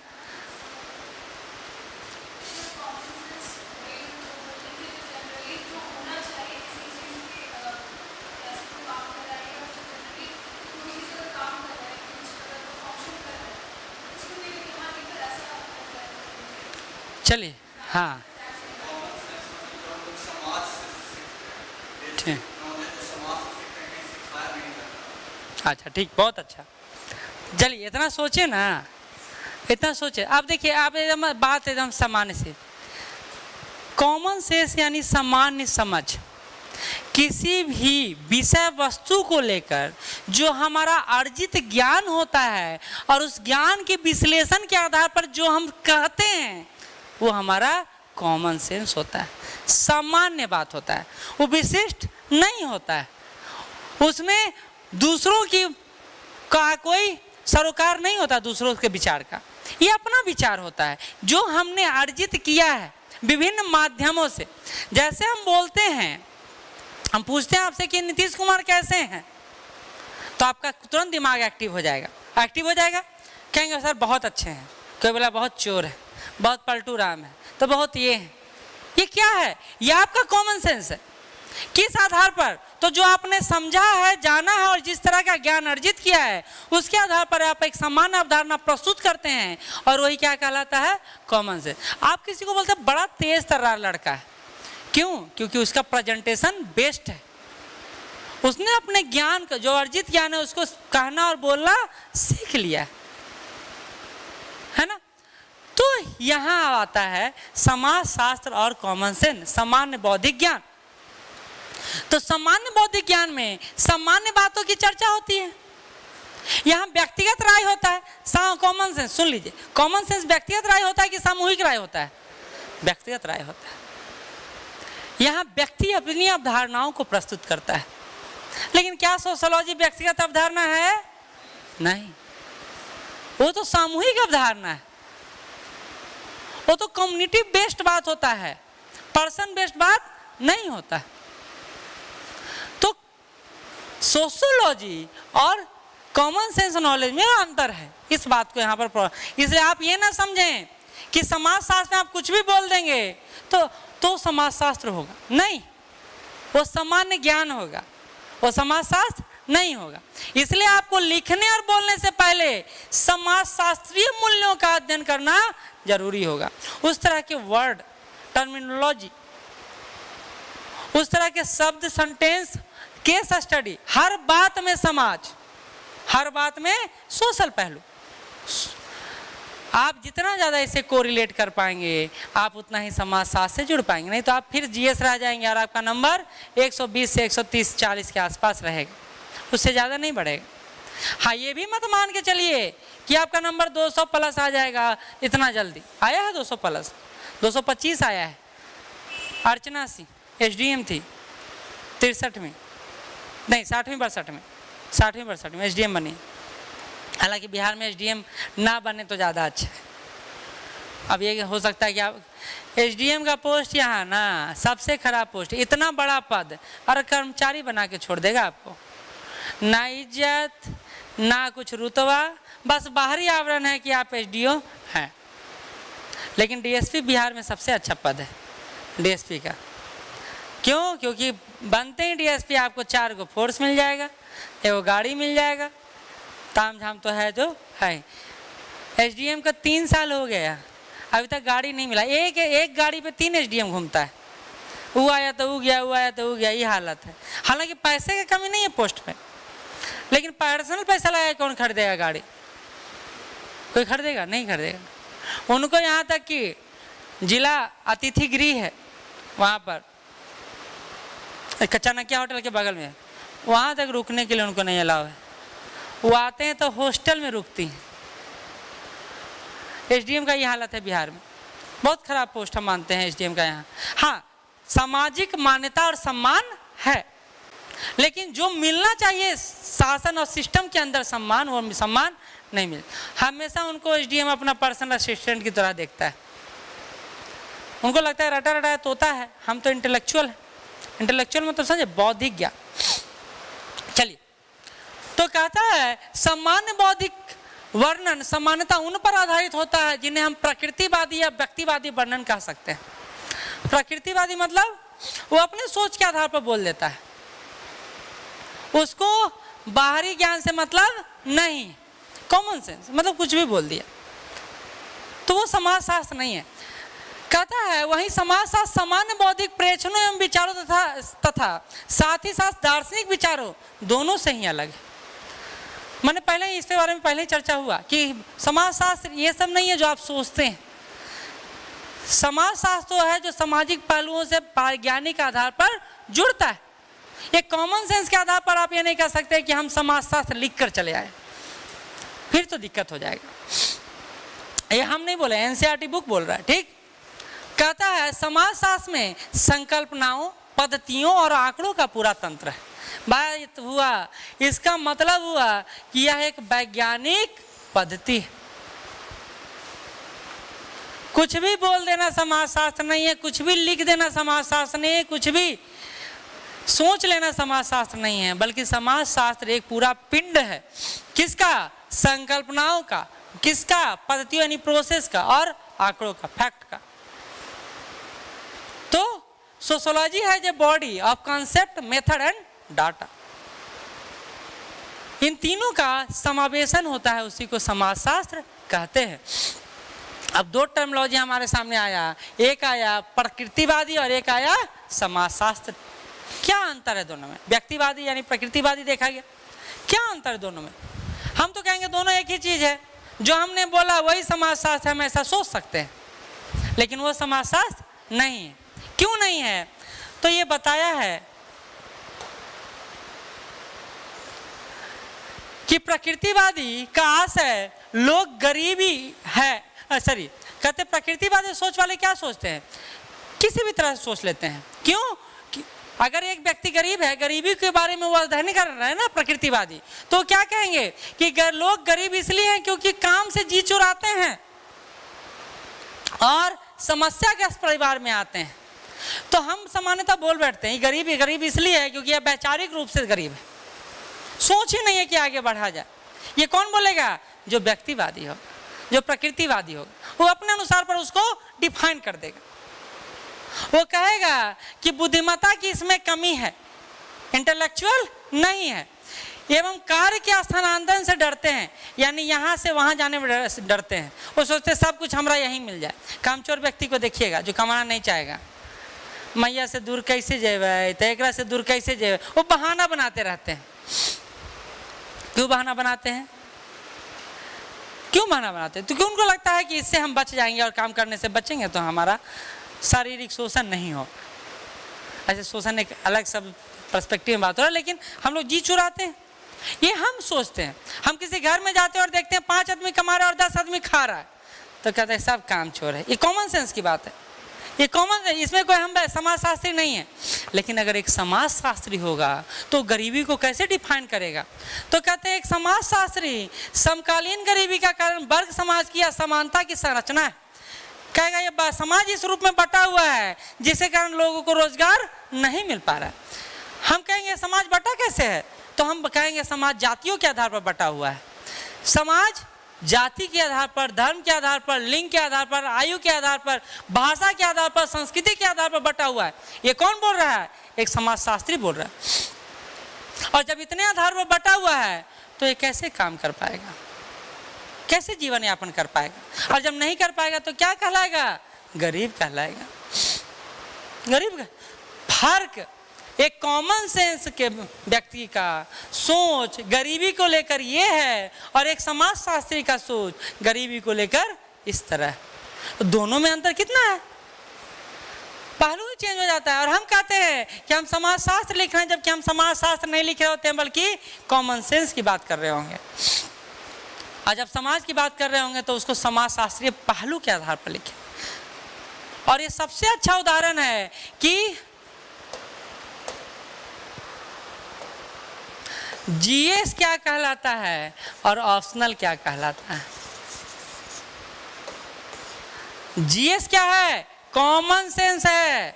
चलिए, हाँ ठीक, अच्छा ठीक, बहुत अच्छा। चलिए इतना सोचे ना, इतना सोचे। अब देखिए, आप एकदम बात एकदम सामान्य से, कॉमन सेंस यानी सामान्य समझ। किसी भी विषय वस्तु को लेकर जो हमारा अर्जित ज्ञान होता है और उस ज्ञान के विश्लेषण के आधार पर जो हम कहते हैं वो हमारा कॉमन सेंस होता है, सामान्य बात होता है, वो विशिष्ट नहीं होता है। उसमें दूसरों की का कोई सरोकार नहीं होता, दूसरों के विचार का, ये अपना विचार होता है जो हमने अर्जित किया है विभिन्न माध्यमों से। जैसे हम बोलते हैं, हम पूछते हैं आपसे कि नीतीश कुमार कैसे हैं, तो आपका तुरंत दिमाग एक्टिव हो जाएगा, एक्टिव हो जाएगा। कहेंगे सर बहुत अच्छे हैं, कोई बोला बहुत चोर है, बहुत पलटू राम है, तो बहुत ये है। ये क्या है? ये आपका कॉमन सेंस है। किस आधार पर? तो जो आपने समझा है, जाना है और जिस तरह का ज्ञान अर्जित किया है उसके आधार पर आप एक सामान्य अवधारणा प्रस्तुत करते हैं और वही क्या कहलाता है? Common sense. आप किसी को बोलते हैं बड़ा तेज तर्रार लड़का है, क्यों? क्योंकि उसका प्रेजेंटेशन बेस्ट है, उसने अपने ज्ञान का जो अर्जित ज्ञान है उसको कहना और बोलना सीख लिया है ना। तो यहाँ आता है समाज शास्त्र और कॉमन सेंस, सामान्य बौद्धिक ज्ञान। तो सामान्य बौद्धिक ज्ञान में सामान्य बातों की चर्चा होती है, यहाँ व्यक्तिगत राय होता है। कॉमन सेंस सुन लीजिए, कॉमन सेंस व्यक्तिगत राय होता है कि सामूहिक राय होता है? व्यक्तिगत राय होता है। यहाँ व्यक्ति अपनी अवधारणाओं को प्रस्तुत करता है, लेकिन क्या सोशियोलॉजी व्यक्तिगत अवधारणा है? नहीं, वो तो सामूहिक अवधारणा है, वो तो कम्युनिटी बेस्ड बात होता है, पर्सन बेस्ड बात नहीं होता है। तो सोशियोलॉजी और कॉमन सेंस नॉलेज में अंतर है, इस बात को यहाँ पर। इसलिए आप ये ना समझें कि समाज शास्त्र में आप कुछ भी बोल देंगे तो समाज शास्त्र होगा, नहीं, वो सामान्य ज्ञान होगा, वो समाज शास्त्र नहीं होगा। इसलिए आपको लिखने और बोलने से पहले समाज शास्त्रीय मूल्यों का अध्ययन करना जरूरी होगा। उस तरह के वर्ड, टर्मिनोलॉजी, उस तरह के शब्द, सेंटेंस, केस स्टडी, हर बात में समाज, हर बात में सोशल पहलू। आप जितना ज़्यादा इसे कोरिलेट कर पाएंगे आप उतना ही समाज शास्त्र से जुड़ पाएंगे, नहीं तो आप फिर जीएस रह जाएंगे और आपका नंबर 120 से 130-140 के आसपास रहेगा, उससे ज़्यादा नहीं बढ़ेगा। हाँ, ये भी मत मान के चलिए कि आपका नंबर 200 प्लस आ जाएगा इतना जल्दी। आया है 200 प्लस, 225 आया है। अर्चना सी एसडीएम थी 63 में, नहीं 60वीं 62 में एसडीएम बनी। हालांकि बिहार में एसडीएम ना बने तो ज़्यादा अच्छा है। अब ये हो सकता है कि आप एसडीएम का पोस्ट यहाँ ना सबसे खराब पोस्ट, इतना बड़ा पद और कर्मचारी बना के छोड़ देगा आपको, ना इज्जत ना कुछ रुतबा, बस बाहरी आवरण है कि आप एसडीओ हैं। लेकिन डीएसपी बिहार में सबसे अच्छा पद है डीएसपी का। क्यों? क्योंकि बनते ही डीएसपी आपको 4 गो फोर्स मिल जाएगा, एगो गाड़ी मिल जाएगा, ताम झाम तो है जो है। एसडीएम का 3 साल हो गया, अभी तक गाड़ी नहीं मिला। एक गाड़ी पे 3 एसडीएम घूमता है, वो आया तो वो गया, वो आया तो वो गया, ये हालत है। हालांकि पैसे की कमी नहीं है पोस्ट पे, लेकिन पर्सनल पैसा लगा कौन खरीदेगा गाड़ी? कोई खरीदेगा? नहीं खरीदेगा। उनको यहाँ तक कि जिला अतिथि गृह है, वहाँ पर चाणक्य होटल के बगल में, वहाँ तक रुकने के लिए उनको नहीं अलाउ है। वो आते हैं तो हॉस्टल में रुकती हैं। एसडीएम का ये हालत है बिहार में, बहुत खराब पोस्ट हम मानते हैं एसडीएम का यहाँ। हाँ, सामाजिक मान्यता और सम्मान है, लेकिन जो मिलना चाहिए शासन और सिस्टम के अंदर सम्मान, वो सम्मान नहीं मिलता। हमेशा उनको एसडीएम अपना पर्सनल असिस्टेंट की तरह देखता है। उनको लगता है रटा रटा तोता है, हम तो इंटेलेक्चुअल हैं। इंटेलेक्चुअल मतलब समझे, बौद्धिक ज्ञान। चलिए, तो कहता है सामान्य बौद्धिक वर्णन, समानता उन पर आधारित होता है जिन्हें हम प्रकृतिवादी या व्यक्तिवादी वर्णन कह सकते हैं। प्रकृतिवादी मतलब वो अपने सोच के आधार पर बोल देता है, उसको बाहरी ज्ञान से मतलब नहीं, कॉमन सेंस मतलब कुछ भी बोल दिया, तो वो समाज शास्त्र नहीं है। कहता है वहीं समाजशास्त्र सामान्य बौद्धिक प्रेक्षणों एवं विचारों तथा साथ ही साथ दार्शनिक विचारों दोनों से ही अलग है। मैंने पहले ही इसके बारे में पहले ही चर्चा हुआ कि समाजशास्त्र ये सब नहीं है जो आप सोचते हैं। समाजशास्त्र तो है जो सामाजिक पहलुओं से वैज्ञानिक आधार पर जुड़ता है। ये कॉमन सेंस के आधार पर आप ये नहीं कह सकते कि हम समाजशास्त्र लिख कर चले आए, फिर तो दिक्कत हो जाएगा। ये हम नहीं बोले, एनसीईआरटी बुक बोल रहा है। ठीक, कहता है समाजशास्त्र में संकल्पनाओं, पद्धतियों और आंकड़ों का पूरा तंत्र है। बात हुआ, इसका मतलब हुआ कि यह एक वैज्ञानिक पद्धति है। कुछ भी बोल देना समाजशास्त्र नहीं है, कुछ भी लिख देना समाजशास्त्र नहीं है, कुछ भी सोच लेना समाजशास्त्र नहीं है, बल्कि समाजशास्त्र एक पूरा पिंड है। किसका? संकल्पनाओं का। किसका? पद्धतियों यानी प्रोसेस का, और आंकड़ों का, फैक्ट का। तो सोशियोलॉजी है जो body of concept, method and data, इन तीनों का समावेशन होता है, उसी को समाजशास्त्र कहते हैं। अब दो टर्मिनोलॉजी हमारे सामने आया, एक आया प्रकृतिवादी और एक आया समाजशास्त्र। क्या अंतर है दोनों में? व्यक्तिवादी यानी प्रकृतिवादी देखा गया, क्या अंतर है दोनों में? हम तो कहेंगे दोनों एक ही चीज है, जो हमने बोला वही समाजशास्त्र, हम ऐसा सोच सकते हैं, लेकिन वो समाजशास्त्र नहीं है। क्यों नहीं है? तो ये बताया है कि प्रकृतिवादी का आशय लोग गरीबी है, कहते प्रकृतिवादी सोच वाले क्या सोचते हैं, किसी भी तरह से सोच लेते हैं। क्यों? अगर एक व्यक्ति गरीब है, गरीबी के बारे में वो अध्ययन कर रहा है ना प्रकृतिवादी, तो क्या कहेंगे कि लोग गरीब इसलिए हैं क्योंकि काम से जी चुराते हैं और समस्याग्रस्त परिवार में आते हैं। तो हम सामान्यतः बोल बैठते हैं गरीब इसलिए है क्योंकि यह वैचारिक रूप से गरीब है, सोच ही नहीं है कि आगे बढ़ा जाए। ये कौन बोलेगा? जो व्यक्तिवादी हो, जो प्रकृतिवादी होगा, वो अपने अनुसार पर उसको डिफाइन कर देगा। वो कहेगा कि बुद्धिमत्ता की इसमें कमी है, इंटेलेक्चुअल नहीं है, एवं कार्य के स्थानांतरण से डरते हैं, यानी यहाँ से वहाँ जाने में डरते हैं। वो सोचते सब कुछ हमारा यहीं मिल जाए। कामचोर व्यक्ति को देखिएगा जो कमाना नहीं चाहेगा, मैया से दूर कैसे जेबे, तकरा से दूर कैसे जेबे, वो बहाना बनाते रहते हैं। क्यों बहाना बनाते हैं? क्यों बहाना बनाते हैं? तो क्यों? उनको लगता है कि इससे हम बच जाएंगे और काम करने से बचेंगे तो हमारा शारीरिक शोषण नहीं हो। ऐसे शोषण एक अलग सब पर्सपेक्टिव में बात हो रहा है, लेकिन हम लोग जी चुराते हैं, ये हम सोचते हैं। हम किसी घर में जाते हैं और देखते हैं 5 आदमी कमा रहा है और 10 आदमी खा रहा है, तो कहते हैं सब काम चोर है। ये कॉमन सेंस की बात है, ये कॉमन, इसमें कोई हम समाजशास्त्री नहीं है। लेकिन अगर एक समाजशास्त्री होगा तो गरीबी को कैसे डिफाइन करेगा? तो कहते हैं एक समाजशास्त्री समकालीन गरीबी का कारण वर्ग समाज की असमानता की संरचना है। कहेगा ये समाज इस रूप में बटा हुआ है जिसके कारण लोगों को रोजगार नहीं मिल पा रहा है। हम कहेंगे समाज बटा कैसे है? तो हम कहेंगे समाज जातियों के आधार पर बटा हुआ है। समाज जाति के आधार पर, धर्म के आधार पर, लिंग के आधार पर, आयु के आधार पर, भाषा के आधार पर, संस्कृति के आधार पर बटा हुआ है। ये कौन बोल रहा है? एक समाजशास्त्री बोल रहा है। और जब इतने आधार पर बटा हुआ है तो ये कैसे काम कर पाएगा, कैसे जीवन यापन कर पाएगा? और जब नहीं कर पाएगा तो क्या कहलाएगा? गरीब कहलाएगा। गरीब का फर्क एक कॉमन सेंस के व्यक्ति का सोच गरीबी को लेकर ये है, और एक समाजशास्त्री का सोच गरीबी को लेकर इस तरह है। दोनों में अंतर कितना है? पहलू ही चेंज हो जाता है। और हम कहते हैं कि हम समाजशास्त्र लिख रहे हैं, जबकि हम समाजशास्त्र नहीं लिख रहे होते हैं, बल्कि कॉमन सेंस की बात कर रहे होंगे। और जब समाज की बात कर रहे होंगे तो उसको समाजशास्त्रीय पहलू के आधार पर लिखें। और ये सबसे अच्छा उदाहरण है कि जीएस क्या कहलाता है और ऑप्शनल क्या कहलाता है। जीएस क्या है? कॉमन सेंस है,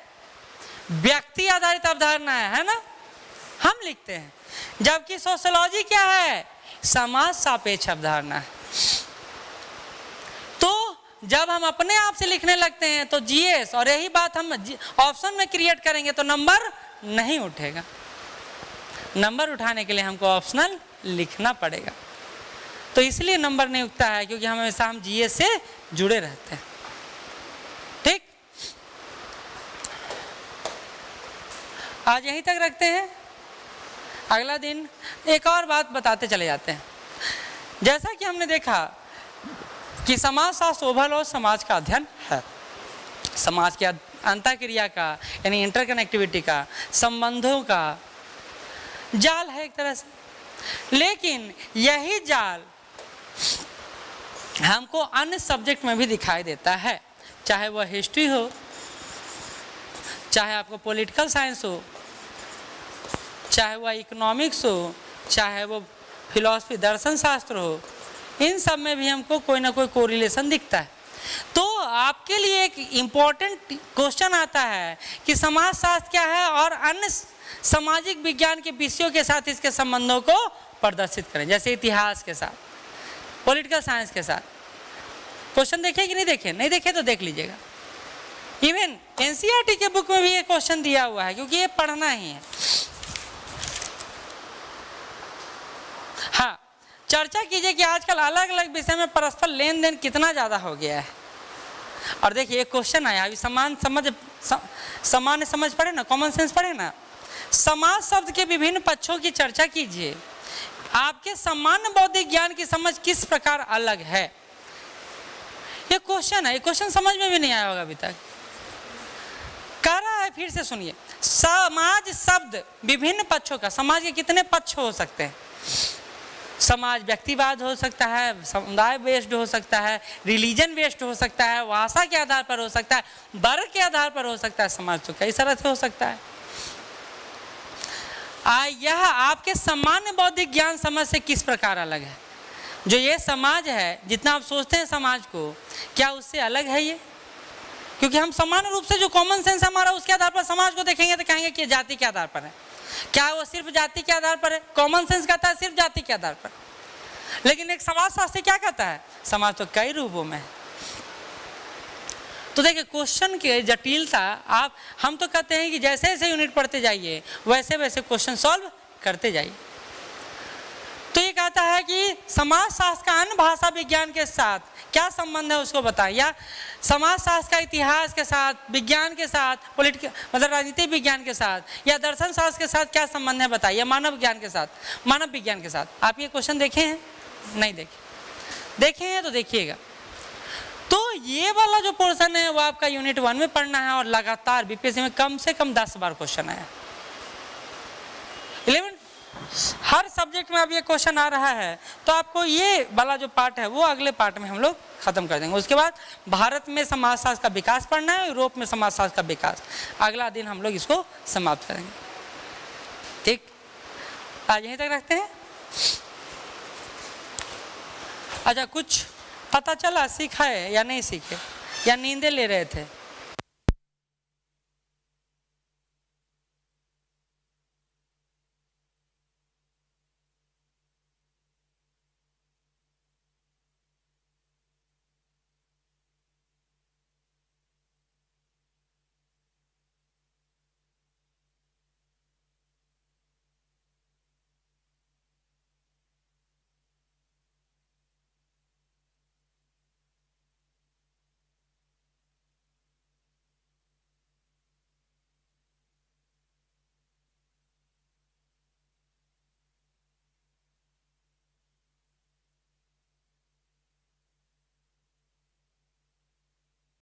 व्यक्ति आधारित अवधारणा है ना, हम लिखते हैं। जबकि सोशियोलॉजी क्या है? समाज सापेक्ष अवधारणा है। तो जब हम अपने आप से लिखने लगते हैं तो जीएस, और यही बात हम ऑप्शन में क्रिएट करेंगे तो नंबर नहीं उठेगा। नंबर उठाने के लिए हमको ऑप्शनल लिखना पड़ेगा। तो इसलिए नंबर नहीं उठता है, क्योंकि हम हमेशा जीएस से जुड़े रहते हैं। ठीक, आज यहीं तक रखते हैं, अगला दिन एक और बात बताते चले जाते हैं। जैसा कि हमने देखा कि समाजशास्त्र ओवरऑल समाज का अध्ययन है, समाज के अंतःक्रिया का यानी इंटरकनेक्टिविटी का, संबंधों का जाल है एक तरह से। लेकिन यही जाल हमको अन्य सब्जेक्ट में भी दिखाई देता है, चाहे वह हिस्ट्री हो, चाहे आपको पॉलिटिकल साइंस हो, चाहे वह इकोनॉमिक्स हो, चाहे वो फिलॉसफी दर्शन शास्त्र हो, इन सब में भी हमको कोई ना कोई कोरिलेशन दिखता है। तो आपके लिए एक इम्पॉर्टेंट क्वेश्चन आता है कि समाजशास्त्र क्या है और अन्य सामाजिक विज्ञान के विषयों के साथ इसके संबंधों को प्रदर्शित करें, जैसे इतिहास के साथ, पॉलिटिकल साइंस के साथ। क्वेश्चन देखे कि नहीं देखे? नहीं देखे तो देख लीजिएगा। इवन एनसीईआरटी के बुक में भी ये क्वेश्चन दिया हुआ है, क्योंकि ये पढ़ना ही है। हाँ, चर्चा कीजिए कि आजकल अलग अलग विषय में परस्पर लेन देन कितना ज़्यादा हो गया है। और देखिए एक क्वेश्चन आया, अभी सामान्य समझ पढ़े ना, कॉमन सेंस पढ़े ना, समाज शब्द के विभिन्न पक्षों की चर्चा कीजिए, आपके सामान्य बौद्धिक ज्ञान की समझ किस प्रकार अलग है। ये क्वेश्चन है, ये क्वेश्चन समझ में भी नहीं आया होगा अभी तक। कह रहा है, फिर से सुनिए, समाज शब्द विभिन्न पक्षों का, समाज के कितने पक्ष हो सकते हैं? समाज व्यक्तिवाद हो सकता है, समुदाय बेस्ड हो सकता है, रिलीजन बेस्ड हो सकता है, भाषा के आधार पर हो सकता है, वर्ग के आधार पर हो सकता है। समाज तो कई तरह से हो सकता है। यह आपके सामान्य बौद्धिक ज्ञान समझ से किस प्रकार अलग है? जो ये समाज है, जितना आप सोचते हैं समाज को, क्या उससे अलग है ये? क्योंकि हम सामान्य रूप से जो कॉमन सेंस हमारा, उसके आधार पर समाज को देखेंगे तो कहेंगे कि जाति के आधार पर है। क्या वो सिर्फ जाति के आधार पर है? कॉमन सेंस कहता है सिर्फ जाति के आधार पर। लेकिन एक समाजशास्त्र क्या कहता है? समाज तो कई रूपों में है। तो देखिए क्वेश्चन की जटिलता, हम तो कहते हैं कि जैसे जैसे यूनिट पढ़ते जाइए वैसे वैसे क्वेश्चन सॉल्व करते जाइए। तो ये कहता है कि समाजशास्त्र का अन्य भाषा विज्ञान के साथ क्या संबंध है उसको बताएं, या समाजशास्त्र का इतिहास के साथ, विज्ञान के साथ, पॉलिटिकल मतलब राजनीतिक विज्ञान के साथ, या दर्शन शास्त्र के साथ क्या संबंध है बताइए, मानव ज्ञान के साथ, मानव विज्ञान के साथ। आप ये क्वेश्चन देखे हैं? नहीं देखे? देखे हैं तो देखिएगा। तो ये वाला जो पोर्शन है वो आपका यूनिट 1 में पढ़ना है, और लगातार बीपीएससी में कम से कम 10 बार क्वेश्चन आया। 11 हर सब्जेक्ट में अब ये क्वेश्चन आ रहा है, तो आपको ये वाला जो पार्ट है वो अगले पार्ट में हम लोग खत्म कर देंगे। उसके बाद भारत में समाजशास्त्र का विकास पढ़ना है, यूरोप में समाजशास्त्र का विकास, अगला दिन हम लोग इसको समाप्त करेंगे। ठीक, आज यहीं तक रखते हैं। अच्छा, कुछ पता चला सीखा है या नहीं सीखे, या नींदें ले रहे थे?